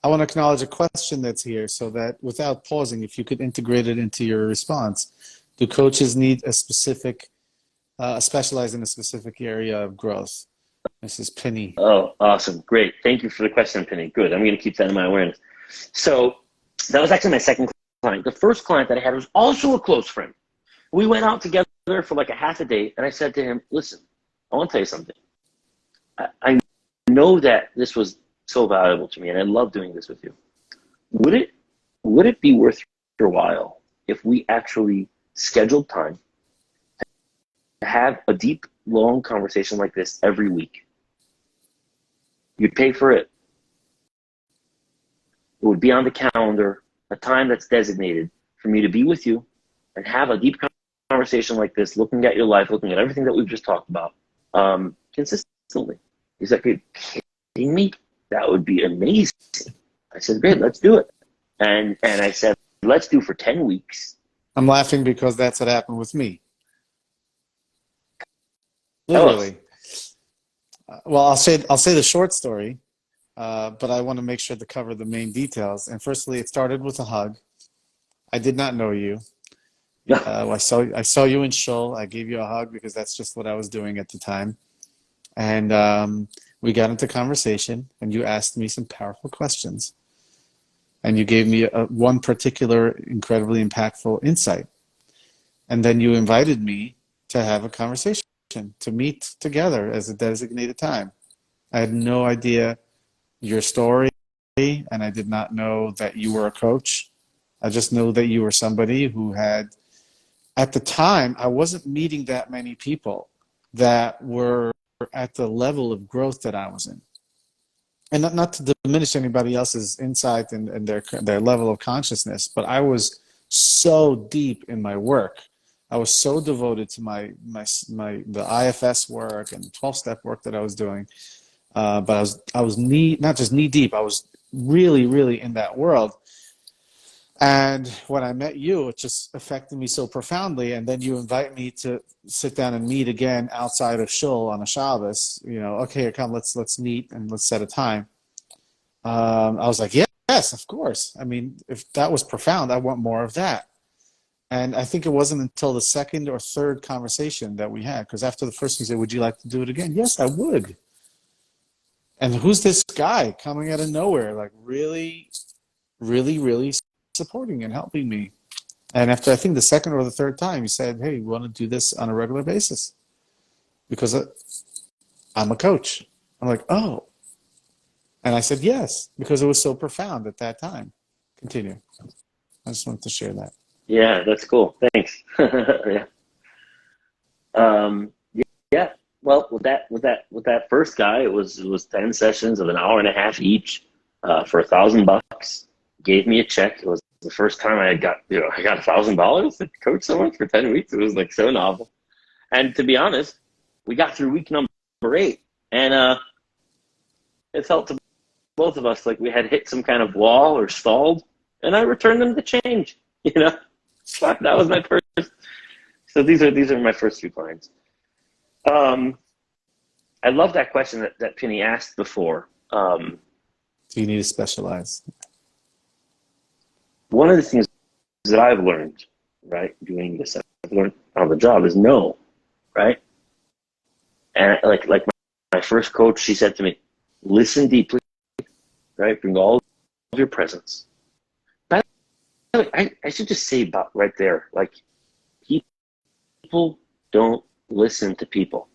[SPEAKER 1] I want to acknowledge a question that's here, so that without pausing, if you could integrate it into your response. Do coaches need a specific, specialize in a specific area of growth? This is Penny.
[SPEAKER 2] Oh, awesome. Great. Thank you for the question, Penny. Good. I'm going to keep that in my awareness. So that was actually my second client. The first client that I had was also a close friend. We went out together for like a half a day, and I said to him, listen, I want to tell you something. I know that this was so valuable to me, and I love doing this with you. Would it be worth your while if we actually scheduled time to have a deep, long conversation like this every week? You'd pay for it. It would be on the calendar, a time that's designated for me to be with you and have a deep conversation like this, looking at your life, looking at everything that we've just talked about, consistently. He's like, are you kidding me? That would be amazing. I said, great, let's do it. And I said, let's do for 10 weeks.
[SPEAKER 1] I'm laughing because that's what happened with me.
[SPEAKER 2] Tell us.
[SPEAKER 1] Literally. Well, I'll say the short story, but I want to make sure to cover the main details. And firstly, it started with a hug. I did not know you. I saw you in Shul. I gave you a hug because that's just what I was doing at the time. And we got into conversation, and you asked me some powerful questions. And you gave me one particular incredibly impactful insight. And then you invited me to have a conversation, to meet together as a designated time. I had no idea your story, and I did not know that you were a coach. I just know that you were somebody who had, at the time, I wasn't meeting that many people that were at the level of growth that I was in. And not to diminish anybody else's insight and their level of consciousness, but I was so deep in my work. I was so devoted to the IFS work and 12-step work that I was doing. But I was not just knee deep. I was really, really in that world. And when I met you, it just affected me so profoundly. And then you invite me to sit down and meet again outside of Shul on a Shabbos. You know, okay, come, let's meet and let's set a time. I was like, yes, of course. I mean, if that was profound, I want more of that. And I think it wasn't until the second or third conversation that we had, because after the first one, you said, would you like to do it again? Yes, I would. And who's this guy coming out of nowhere, like really, really, really supporting and helping me? And after I think the second or the third time, you said, hey, we want to do this on a regular basis because I'm a coach. I'm like, oh. And I said yes, because it was so profound at that time. Continue. I just wanted to share that.
[SPEAKER 2] Yeah, that's cool. Thanks. Yeah. Yeah. Well, with that first guy, it was 10 sessions of an hour and a half each, for $1,000. Gave me a check. It was the first time I got $1,000 to coach someone for 10 weeks. It was like so novel. And to be honest, we got through week number 8, and it felt to both of us like we had hit some kind of wall or stalled, and I returned them the change. You know, that was my first. So these are my first 2 clients. I love that question that Penny asked before.
[SPEAKER 1] Do you need to specialize?
[SPEAKER 2] One of the things that I've learned, right, doing this, I've learned on the job is no, right? And like my first coach, she said to me, listen deeply, right? Bring all of your presence. By the way, I should just say about right there, like, people don't listen to people.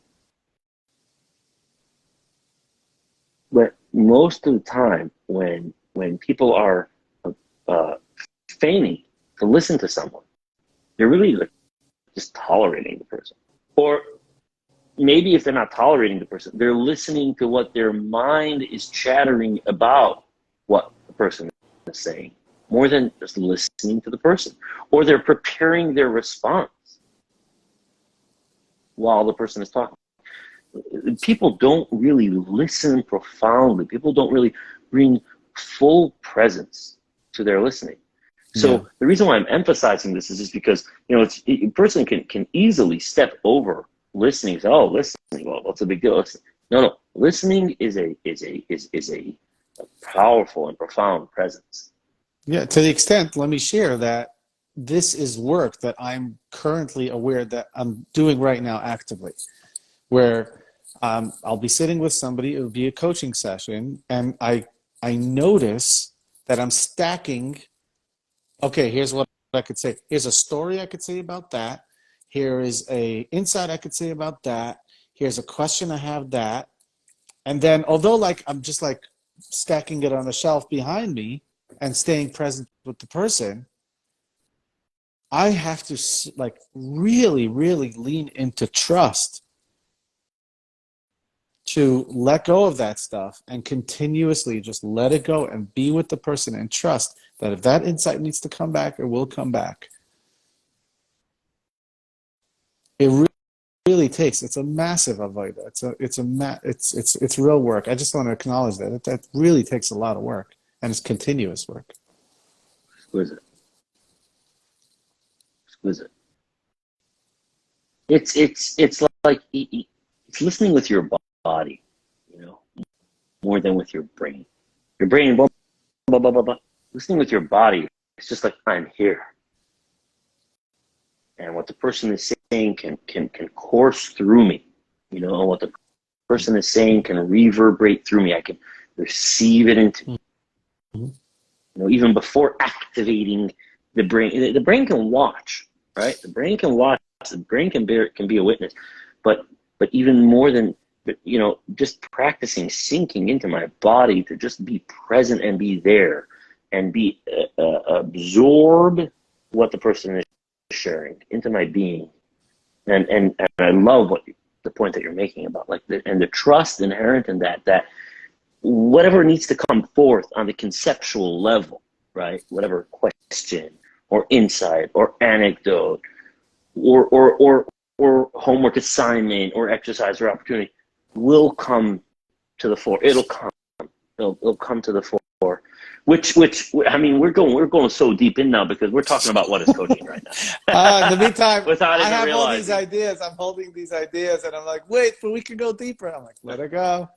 [SPEAKER 2] But most of the time, when people are feigning to listen to someone, they're really like just tolerating the person. Or maybe if they're not tolerating the person, they're listening to what their mind is chattering about what the person is saying, more than just listening to the person. Or they're preparing their response while the person is talking. People don't really listen profoundly. People don't really bring full presence to their listening. So the reason why I'm emphasizing this is just because, a person can easily step over listening. Say, oh, listening, well, what's the big deal? No. Listening is a powerful and profound presence.
[SPEAKER 1] Yeah, to the extent, let me share that this is work that I'm currently aware that I'm doing right now actively, where I'll be sitting with somebody, it will be a coaching session, and I notice that I'm stacking. Okay, here's what I could say. Here's a story I could say about that. Here is a insight I could say about that. Here's a question I have that. And then, although like I'm just like stacking it on a shelf behind me and staying present with the person, I have to like really, really lean into trust to let go of that stuff and continuously just let it go and be with the person and trust that if that insight needs to come back, it will come back. It really really takes, it's a massive avoida. It's real work. I just want to acknowledge that. That really takes a lot of work, and it's continuous work.
[SPEAKER 2] Exquisite. Exquisite. It's like it's listening with your body, you know, more than with your brain. Your brain, blah, blah, blah, blah, blah. Listening with your body, it's just like, I'm here. And what the person is saying can course through me, you know, and what the person is saying can reverberate through me. I can receive it into me. You know, even before activating the brain can watch, right? The brain can watch. The brain can be a witness, but even more than, you know, just practicing sinking into my body to just be present and be there and be absorb what the person is sharing into my being, and I love the point that you're making about like the trust inherent in that whatever needs to come forth on the conceptual level, right? Whatever question or insight or anecdote or homework assignment or exercise or opportunity will come to the fore. It'll come to the fore. Which I mean, we're going so deep in now because we're talking about what is coaching right now.
[SPEAKER 1] In the meantime,
[SPEAKER 2] Without
[SPEAKER 1] I
[SPEAKER 2] even
[SPEAKER 1] have all
[SPEAKER 2] realizing.
[SPEAKER 1] these ideas. I'm holding these ideas, and I'm like, wait, but we can go deeper. I'm like, let it go.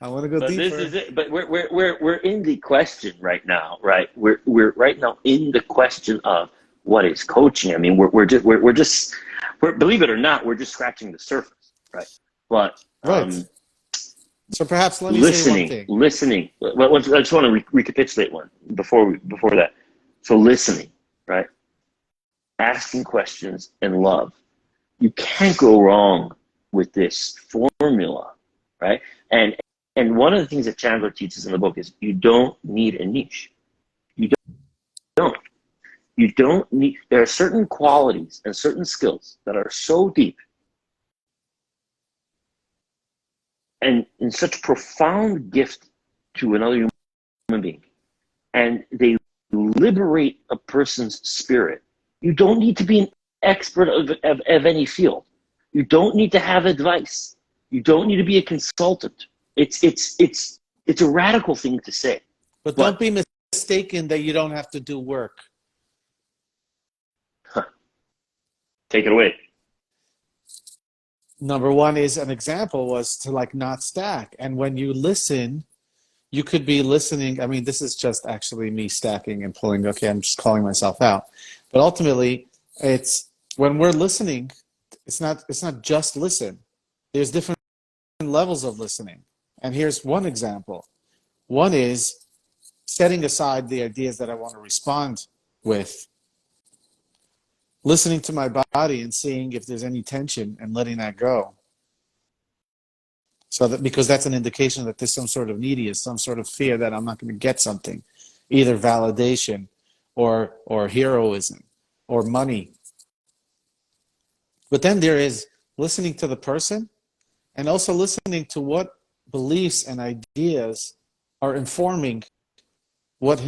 [SPEAKER 1] I want to go
[SPEAKER 2] But
[SPEAKER 1] deeper.
[SPEAKER 2] this is it. But we're in the question right now, right? We're right now in the question of what is coaching. I mean, we're just believe it or not, we're just scratching the surface, right? But
[SPEAKER 1] right. So perhaps let me say one thing.
[SPEAKER 2] Listening. Well, I just want to recapitulate one before that. So listening, right? Asking questions and love. You can't go wrong with this formula, right? And one of the things that Chandler teaches in the book is you don't need a niche. You don't. You don't need. There are certain qualities and certain skills that are so deep and in such profound gift to another human being, and they liberate a person's spirit. You don't need to be an expert of any field. You don't need to have advice. You don't need to be a consultant. It's a radical thing to say.
[SPEAKER 1] But don't be mistaken that you don't have to do work.
[SPEAKER 2] Take it away.
[SPEAKER 1] Number one is an example was to like not stack. And when you listen, you could be listening. I mean, this is just actually me stacking and pulling. Okay, I'm just calling myself out. But ultimately, it's when we're listening, it's not just listen. There's different levels of listening. And here's one example. One is setting aside the ideas that I want to respond with. Listening to my body and seeing if there's any tension and letting that go. So that, because that's an indication that there's some sort of neediness, some sort of fear that I'm not going to get something, either validation or heroism or money. But then there is listening to the person and also listening to what beliefs and ideas are informing what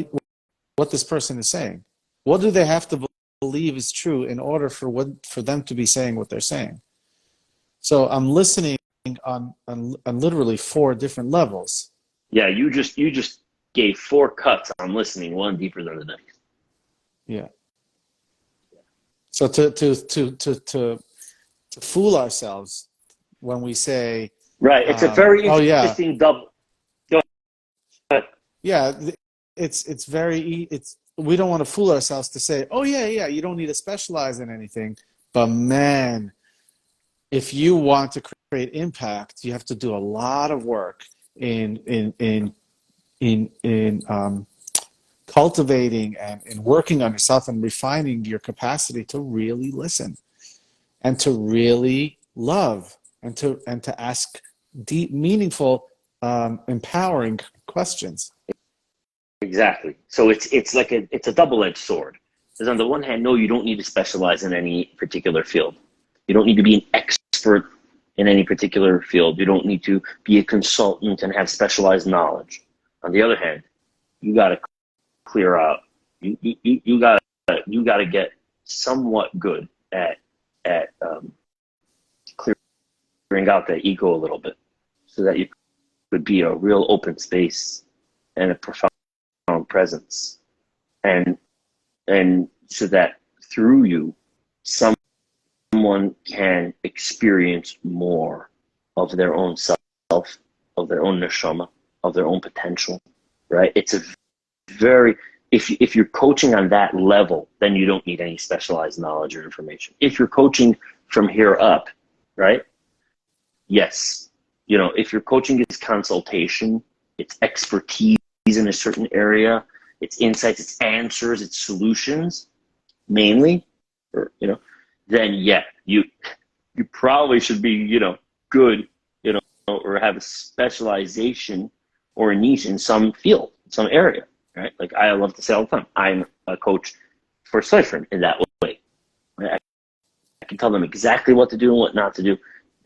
[SPEAKER 1] this person is saying. What do they have to believe is true in order for them to be saying what they're saying? So I'm listening on literally 4 different levels.
[SPEAKER 2] Yeah, you just gave 4 cuts on listening, one deeper than the next.
[SPEAKER 1] Yeah. So to fool ourselves when we say
[SPEAKER 2] right, it's a very interesting double. Go ahead.
[SPEAKER 1] Yeah, we don't want to fool ourselves to say, oh yeah, you don't need to specialize in anything. But man, if you want to create impact, you have to do a lot of work in cultivating and in working on yourself and refining your capacity to really listen and to really love and to ask deep, meaningful, empowering questions.
[SPEAKER 2] Exactly. So it's like it's a double-edged sword. Because on the one hand, no, you don't need to specialize in any particular field. You don't need to be an expert in any particular field. You don't need to be a consultant and have specialized knowledge. On the other hand, you got to clear out. You got to get somewhat good at clearing bring out that ego a little bit so that you could be a real open space and a profound presence. And so that through you, someone can experience more of their own self, of their own neshama, of their own potential, right? It's a very, if you're coaching on that level, then you don't need any specialized knowledge or information. If you're coaching from here up, right? Yes. You know, if your coaching is consultation, it's expertise in a certain area, it's insights, it's answers, it's solutions, mainly, or, you know, then yeah, you probably should be, you know, good, you know, or have a specialization or a niche in some field, some area, right? Like I love to say all the time, I'm a coach for Seifrin in that way. Right? I can tell them exactly what to do and what not to do.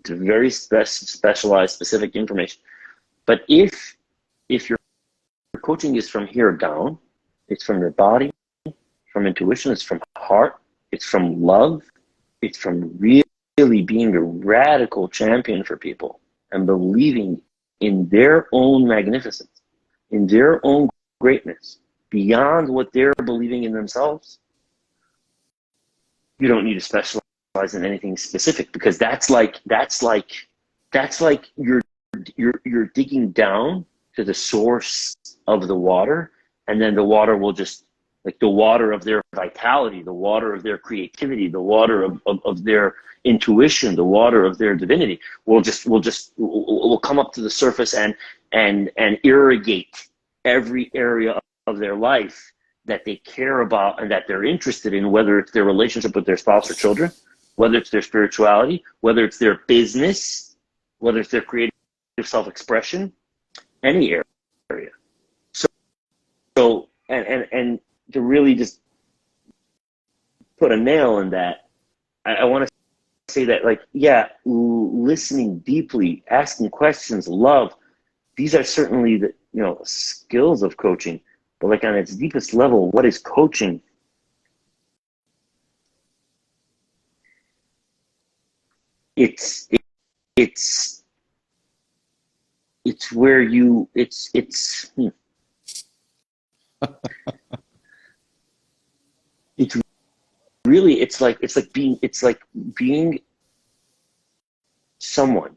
[SPEAKER 2] It's a very specialized, specific information. But if your coaching is from here down, it's from your body, from intuition, it's from heart, it's from love, it's from really being a radical champion for people and believing in their own magnificence, in their own greatness, beyond what they're believing in themselves, you don't need to specialize in anything specific, because that's like you're digging down to the source of the water, and then the water will just, like the water of their vitality, the water of their creativity, the water of their intuition, the water of their divinity will come up to the surface and irrigate every area of their life that they care about and that they're interested in, whether it's their relationship with their spouse or children, whether it's their spirituality, whether it's their business, whether it's their creative self-expression, any area. So and to really just put a nail in that, I want to say that, like, yeah, listening deeply, asking questions, love, these are certainly the, you know, skills of coaching. But like on its deepest level, what is coaching? It's where you it's really it's like being someone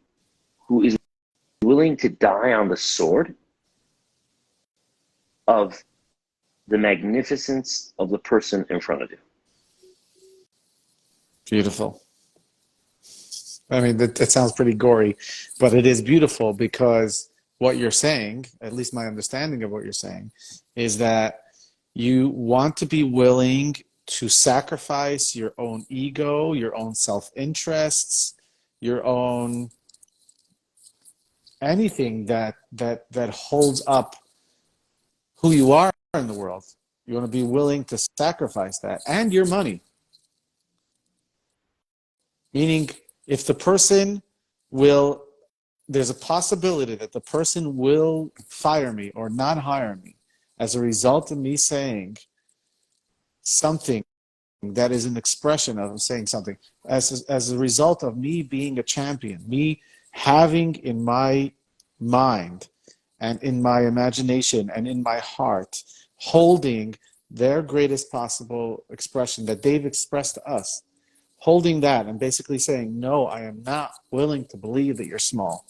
[SPEAKER 2] who is willing to die on the sword of the magnificence of the person in front of you.
[SPEAKER 1] Beautiful. I mean, that sounds pretty gory, but it is beautiful, because what you're saying, at least my understanding of what you're saying, is that you want to be willing to sacrifice your own ego, your own self-interests, your own anything that holds up who you are in the world. You want to be willing to sacrifice that, and your money. Meaning, if the person will, there's a possibility that the person will fire me or not hire me as a result of me saying something that is an expression of saying something, as a result of me being a champion, me having in my mind and in my imagination and in my heart, holding their greatest possible expression that they've expressed to us, holding that and basically saying, no, I am not willing to believe that you're small.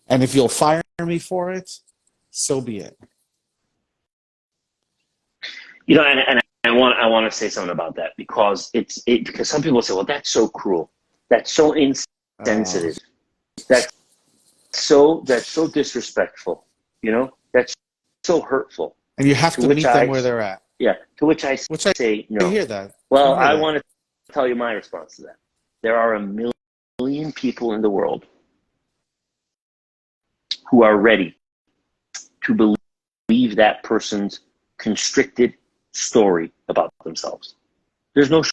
[SPEAKER 1] And if you'll fire me for it, so be it.
[SPEAKER 2] You know, and I want to say something about that, because because some people say, well, that's so cruel, that's so insensitive, that's so disrespectful, you know, that's so hurtful.
[SPEAKER 1] And you have to meet them where they're at.
[SPEAKER 2] Yeah, to which I say no.
[SPEAKER 1] I hear that.
[SPEAKER 2] Well, I want to tell you my response to that. There are a million people in the world who are ready to believe that person's constricted story about themselves. There's no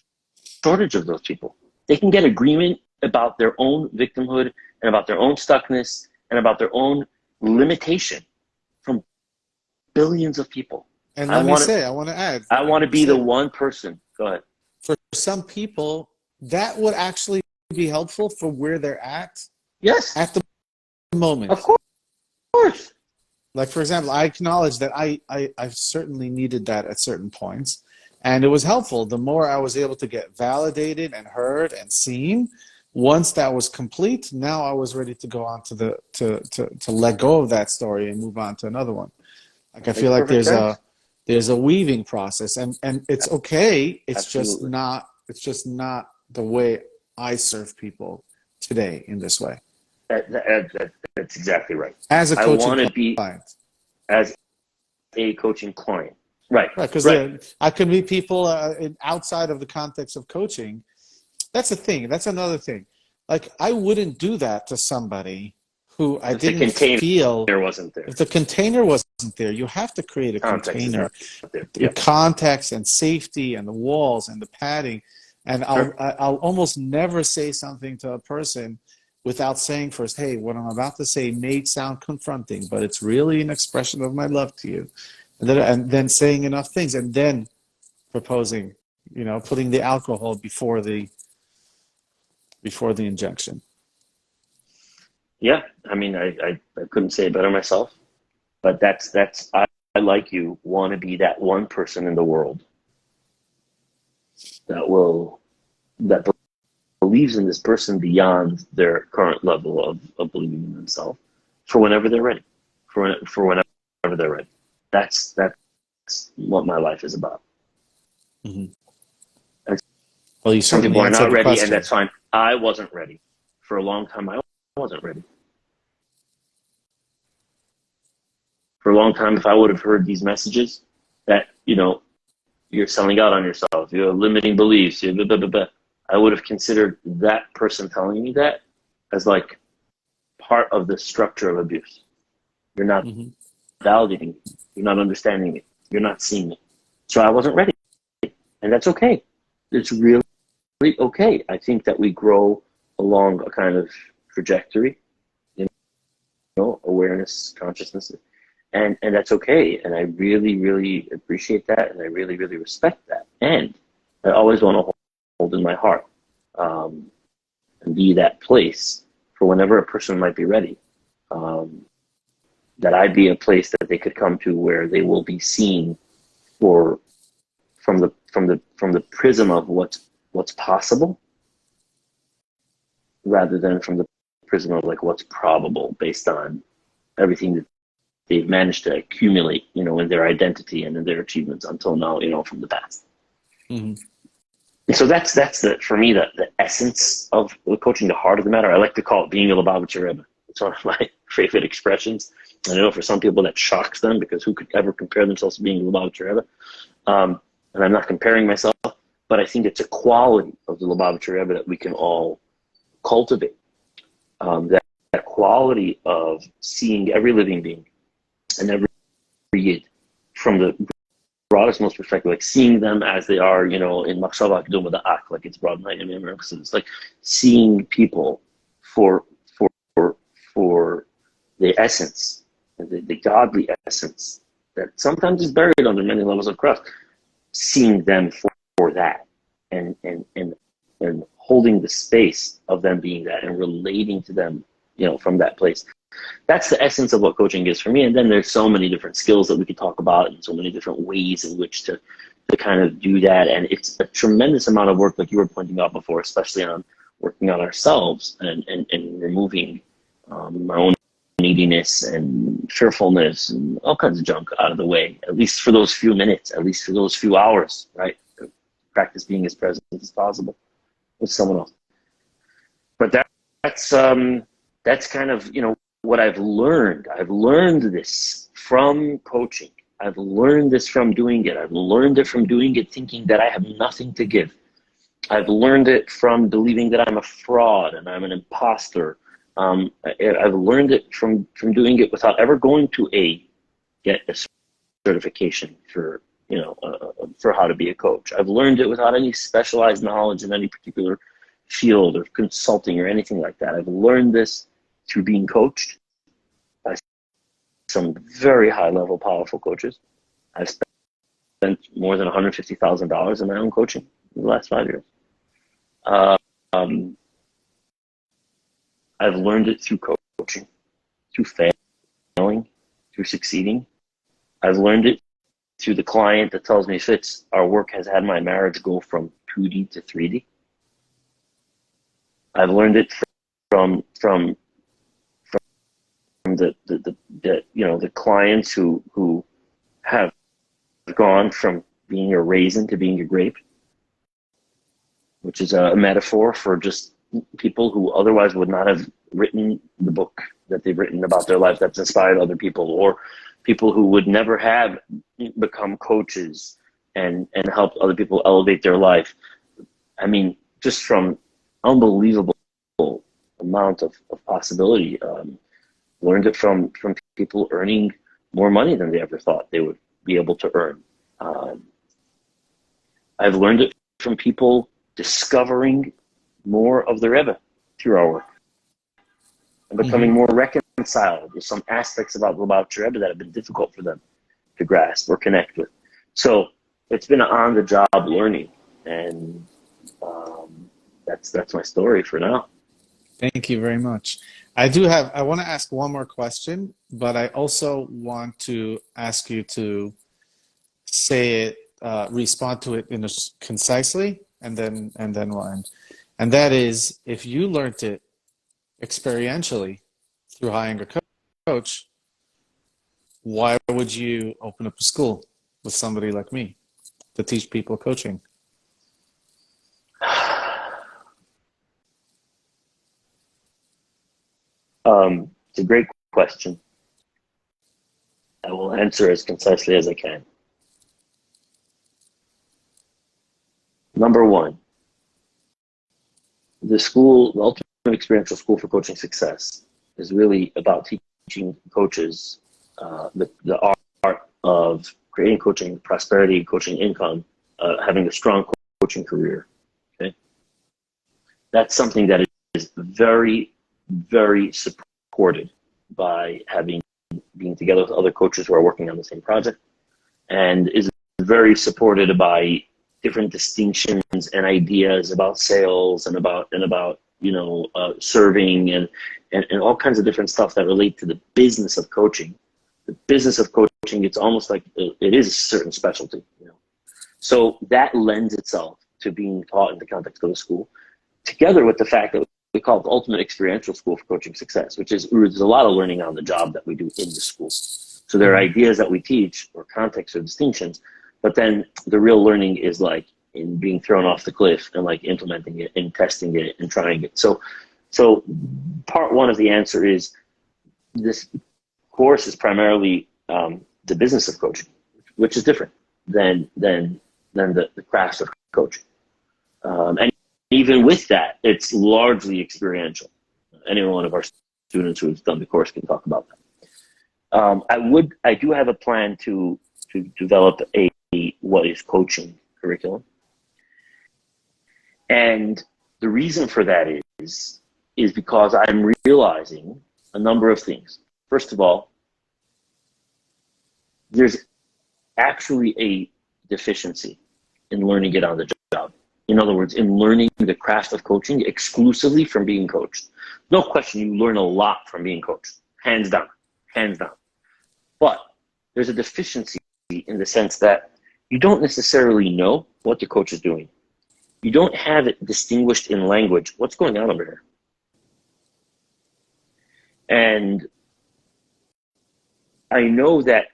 [SPEAKER 2] shortage of those people. They can get agreement about their own victimhood and about their own stuckness and about their own limitation from billions of people.
[SPEAKER 1] And I want to add.
[SPEAKER 2] I want to be the one person. Go ahead.
[SPEAKER 1] For some people, that would actually be helpful for where they're at.
[SPEAKER 2] Yes,
[SPEAKER 1] at the moment.
[SPEAKER 2] of course.
[SPEAKER 1] Like, for example, I acknowledge that I certainly needed that at certain points. And it was helpful. The more I was able to get validated and heard and seen, once that was complete, now I was ready to go on to to let go of that story and move on to another one. Like I feel
[SPEAKER 2] Makes
[SPEAKER 1] like
[SPEAKER 2] perfect sense.
[SPEAKER 1] there's a weaving process, and it's okay.
[SPEAKER 2] Absolutely.
[SPEAKER 1] It's just not the way I serve people today in this way
[SPEAKER 2] That's exactly right.
[SPEAKER 1] as a
[SPEAKER 2] I
[SPEAKER 1] coaching
[SPEAKER 2] want to be
[SPEAKER 1] client.
[SPEAKER 2] as a coaching client. Right,
[SPEAKER 1] Right, because
[SPEAKER 2] right.
[SPEAKER 1] I could meet people outside of the context of coaching. That's a thing. That's another thing. Like I wouldn't do that to somebody who I
[SPEAKER 2] If the
[SPEAKER 1] didn't
[SPEAKER 2] container
[SPEAKER 1] feel.
[SPEAKER 2] wasn't there,
[SPEAKER 1] If the container wasn't there, you have to create a
[SPEAKER 2] context is
[SPEAKER 1] container
[SPEAKER 2] not there. Yeah,
[SPEAKER 1] with context and safety and the walls and the padding. And
[SPEAKER 2] sure.
[SPEAKER 1] I'll almost never say something to a person without saying first, hey, what I'm about to say may sound confronting, but it's really an expression of my love to you. And then saying enough things and then proposing, putting the alcohol before the injection.
[SPEAKER 2] Yeah, I mean, I couldn't say it better myself. But I like you want to be that one person in the world that believes in this person beyond their current level of believing in themselves for whenever they're ready. For whenever they're ready. That's what my life is about.
[SPEAKER 1] Mm-hmm.
[SPEAKER 2] And
[SPEAKER 1] Well, you
[SPEAKER 2] some
[SPEAKER 1] certainly
[SPEAKER 2] people are
[SPEAKER 1] answered
[SPEAKER 2] not
[SPEAKER 1] the
[SPEAKER 2] ready, and
[SPEAKER 1] question.
[SPEAKER 2] that's fine. I wasn't ready. For a long time, I wasn't ready. For a long time, if I would have heard these messages that, you're selling out on yourself, you have limiting beliefs, you blah, blah, blah, blah, I would have considered that person telling me that as like part of the structure of abuse. You're not
[SPEAKER 1] Mm-hmm.
[SPEAKER 2] validating me. You're not understanding me. You're not seeing me. So I wasn't ready. And that's okay. It's really okay. I think that we grow along a kind of trajectory, awareness, consciousness, and that's okay. And I really, really appreciate that, and I really, really respect that. And I always want to hold in my heart and be that place for whenever a person might be ready. That I be a place that they could come to where they will be seen for from the prism of what's possible, rather than from the prism of like what's probable based on everything that they've managed to accumulate, in their identity and in their achievements until now, from the past.
[SPEAKER 1] Mm-hmm.
[SPEAKER 2] And so that's for me the essence of coaching, the heart of the matter. I like to call it being a Lubavitcher Rebbe. It's one of my favorite expressions. I know for some people that shocks them, because who could ever compare themselves to being a Lubavitcher Rebbe? And I'm not comparing myself, but I think it's a quality of the Lubavitcher Rebbe that we can all cultivate. That quality of seeing every living being and every yid from the broadest, most perspective, like seeing them as they are, in Machshava Keduma Da'ak, like it's brought in America. So it's like seeing people for the essence, the godly essence that sometimes is buried under many levels of crust. Seeing them for that, and holding the space of them being that, and relating to them, from that place. That's the essence of what coaching is for me. And then there's so many different skills that we could talk about, and so many different ways in which to kind of do that. And it's a tremendous amount of work, like you were pointing out before, especially on working on ourselves and removing our own neediness and fearfulness and all kinds of junk out of the way, at least for those few minutes, at least for those few hours, right? To practice being as present as possible with someone else. But that's kind of, what I've learned. I've learned this from coaching. I've learned this from doing it. I've learned it from doing it thinking that I have nothing to give. I've learned it from believing that I'm a fraud and I'm an imposter. I've learned it from doing it without ever going to get a certification for for how to be a coach. I've learned it without any specialized knowledge in any particular field or consulting or anything like that. I've learned this through being coached by some very high level, powerful coaches. I've spent more than $150,000 in my own coaching in the last 5 years. I've learned it through coaching, through failing, through succeeding. I've learned it through the client that tells me, Fitz, our work has had my marriage go from 2D to 3D. I've learned it from the clients who have gone from being a raisin to being a grape, which is a metaphor for just people who otherwise would not have written the book that they've written about their life that's inspired other people, or people who would never have become coaches and helped other people elevate their life. I mean, just from unbelievable amount of possibility. Learned it from people earning more money than they ever thought they would be able to earn. I've learned it from people discovering more of the Rebbe through our work and becoming more reconciled with some aspects about your Rebbe that have been difficult for them to grasp or connect with. So it's been an on-the-job learning, and that's my story for now.
[SPEAKER 1] Thank you very much. I want to ask one more question, but I also want to ask you to respond to it concisely, and then we'll end. And that is, if you learned it experientially through hiring a coach, why would you open up a school with somebody like me to teach people coaching?
[SPEAKER 2] It's a great question. I will answer as concisely as I can. Number one, the Ultimate Experiential School for Coaching Success is really about teaching coaches the art of creating coaching prosperity, coaching income, having a strong coaching career. Okay, that's something that is very, very supported by being together with other coaches who are working on the same project, and is very supported by different distinctions and ideas about sales and about serving and all kinds of different stuff that relate to the business of coaching. The business of coaching, it's almost like it is a certain specialty, So that lends itself to being taught in the context of a school, together with the fact that we call it the Ultimate Experiential School for Coaching Success, which is there's a lot of learning on the job that we do in the school. So there are ideas that we teach or context or distinctions, but then the real learning is like in being thrown off the cliff and like implementing it and testing it and trying it. So part one of the answer is this course is primarily the business of coaching, which is different than the craft of coaching. And even with that, it's largely experiential. Any one of our students who has done the course can talk about that. I do have a plan to develop what is coaching curriculum. And the reason for that is because I'm realizing a number of things. First of all, there's actually a deficiency in learning it on the job. In other words, in learning the craft of coaching exclusively from being coached. No question, you learn a lot from being coached, hands down. But there's a deficiency in the sense that you don't necessarily know what the coach is doing. You don't have it distinguished in language. What's going on over here? And I know that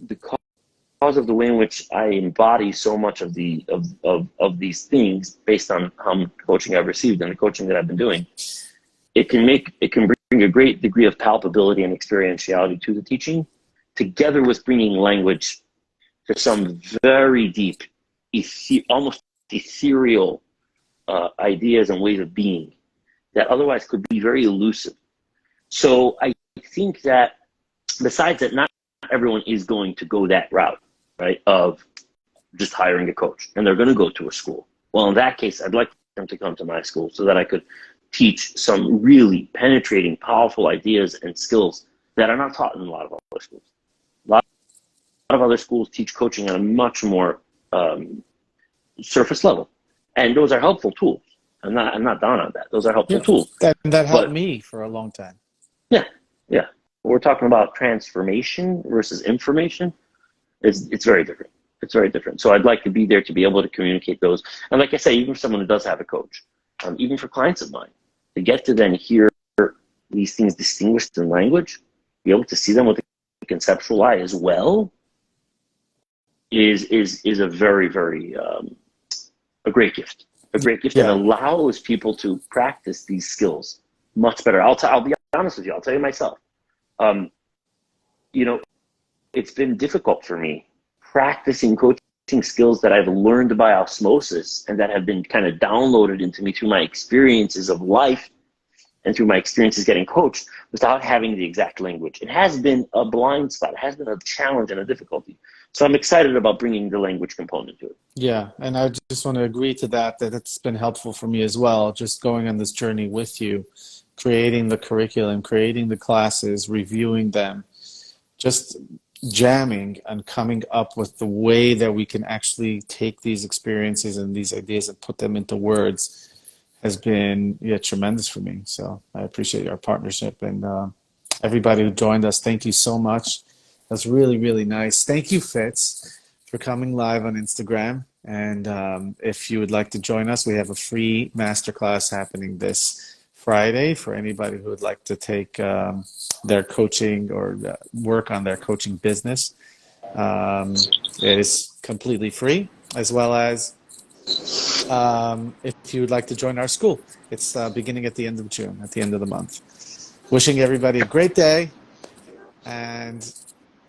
[SPEAKER 2] the cause of the way in which I embody so much of these things based on how much coaching I've received and the coaching that I've been doing, it can bring a great degree of palpability and experientiality to the teaching, together with bringing language to some very deep, almost ethereal ideas and ways of being that otherwise could be very elusive. So I think that besides that, not everyone is going to go that route, right, of just hiring a coach, and they're going to go to a school. Well, in that case, I'd like them to come to my school so that I could teach some really penetrating, powerful ideas and skills that are not taught in a lot of other schools. A lot of other schools teach coaching on a much more surface level, and those are helpful tools. I'm not down on that. Those are helpful
[SPEAKER 1] Yeah,
[SPEAKER 2] tools.
[SPEAKER 1] that helped
[SPEAKER 2] But
[SPEAKER 1] me for a long time.
[SPEAKER 2] yeah, yeah. We're talking about transformation versus information. It's very different. It's very different. So I'd like to be there to be able to communicate those. And like I say, even for someone who does have a coach, even for clients of mine, to get to then hear these things distinguished in language, be able to see them with a conceptual eye as well, is a very, very a great gift. A great gift that
[SPEAKER 1] Yeah.
[SPEAKER 2] allows people to practice these skills much better. I'll be honest with you. I'll tell you myself. You know, it's been difficult for me practicing coaching skills that I've learned by osmosis and that have been kind of downloaded into me through my experiences of life and through my experiences getting coached without having the exact language. It has been a blind spot. It has been a challenge and a difficulty. So I'm excited about bringing the language component to it.
[SPEAKER 1] Yeah, and I just want to agree to that it's been helpful for me as well, just going on this journey with you, creating the curriculum, creating the classes, reviewing them, just jamming and coming up with the way that we can actually take these experiences and these ideas and put them into words has been tremendous for me. So I appreciate our partnership, and everybody who joined us, thank you so much. That's really, really nice. Thank you, Fitz, for coming live on Instagram. And if you would like to join us, we have a free masterclass happening this Friday for anybody who would like to take their coaching or work on their coaching business. It is completely free, as well as if you would like to join our school. It's beginning at the end of June, at the end of the month. Wishing everybody a great day, and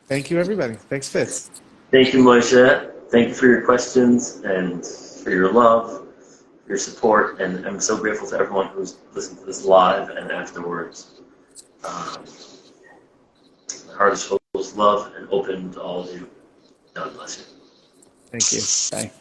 [SPEAKER 1] thank you, everybody. Thanks, Fitz.
[SPEAKER 2] Thank you, Moishe. Thank you for your questions and for your love, your support, and I'm so grateful to everyone who's listened to this live and afterwards. My heart is full of love and open to all of you. God bless you.
[SPEAKER 1] Thank you. Bye.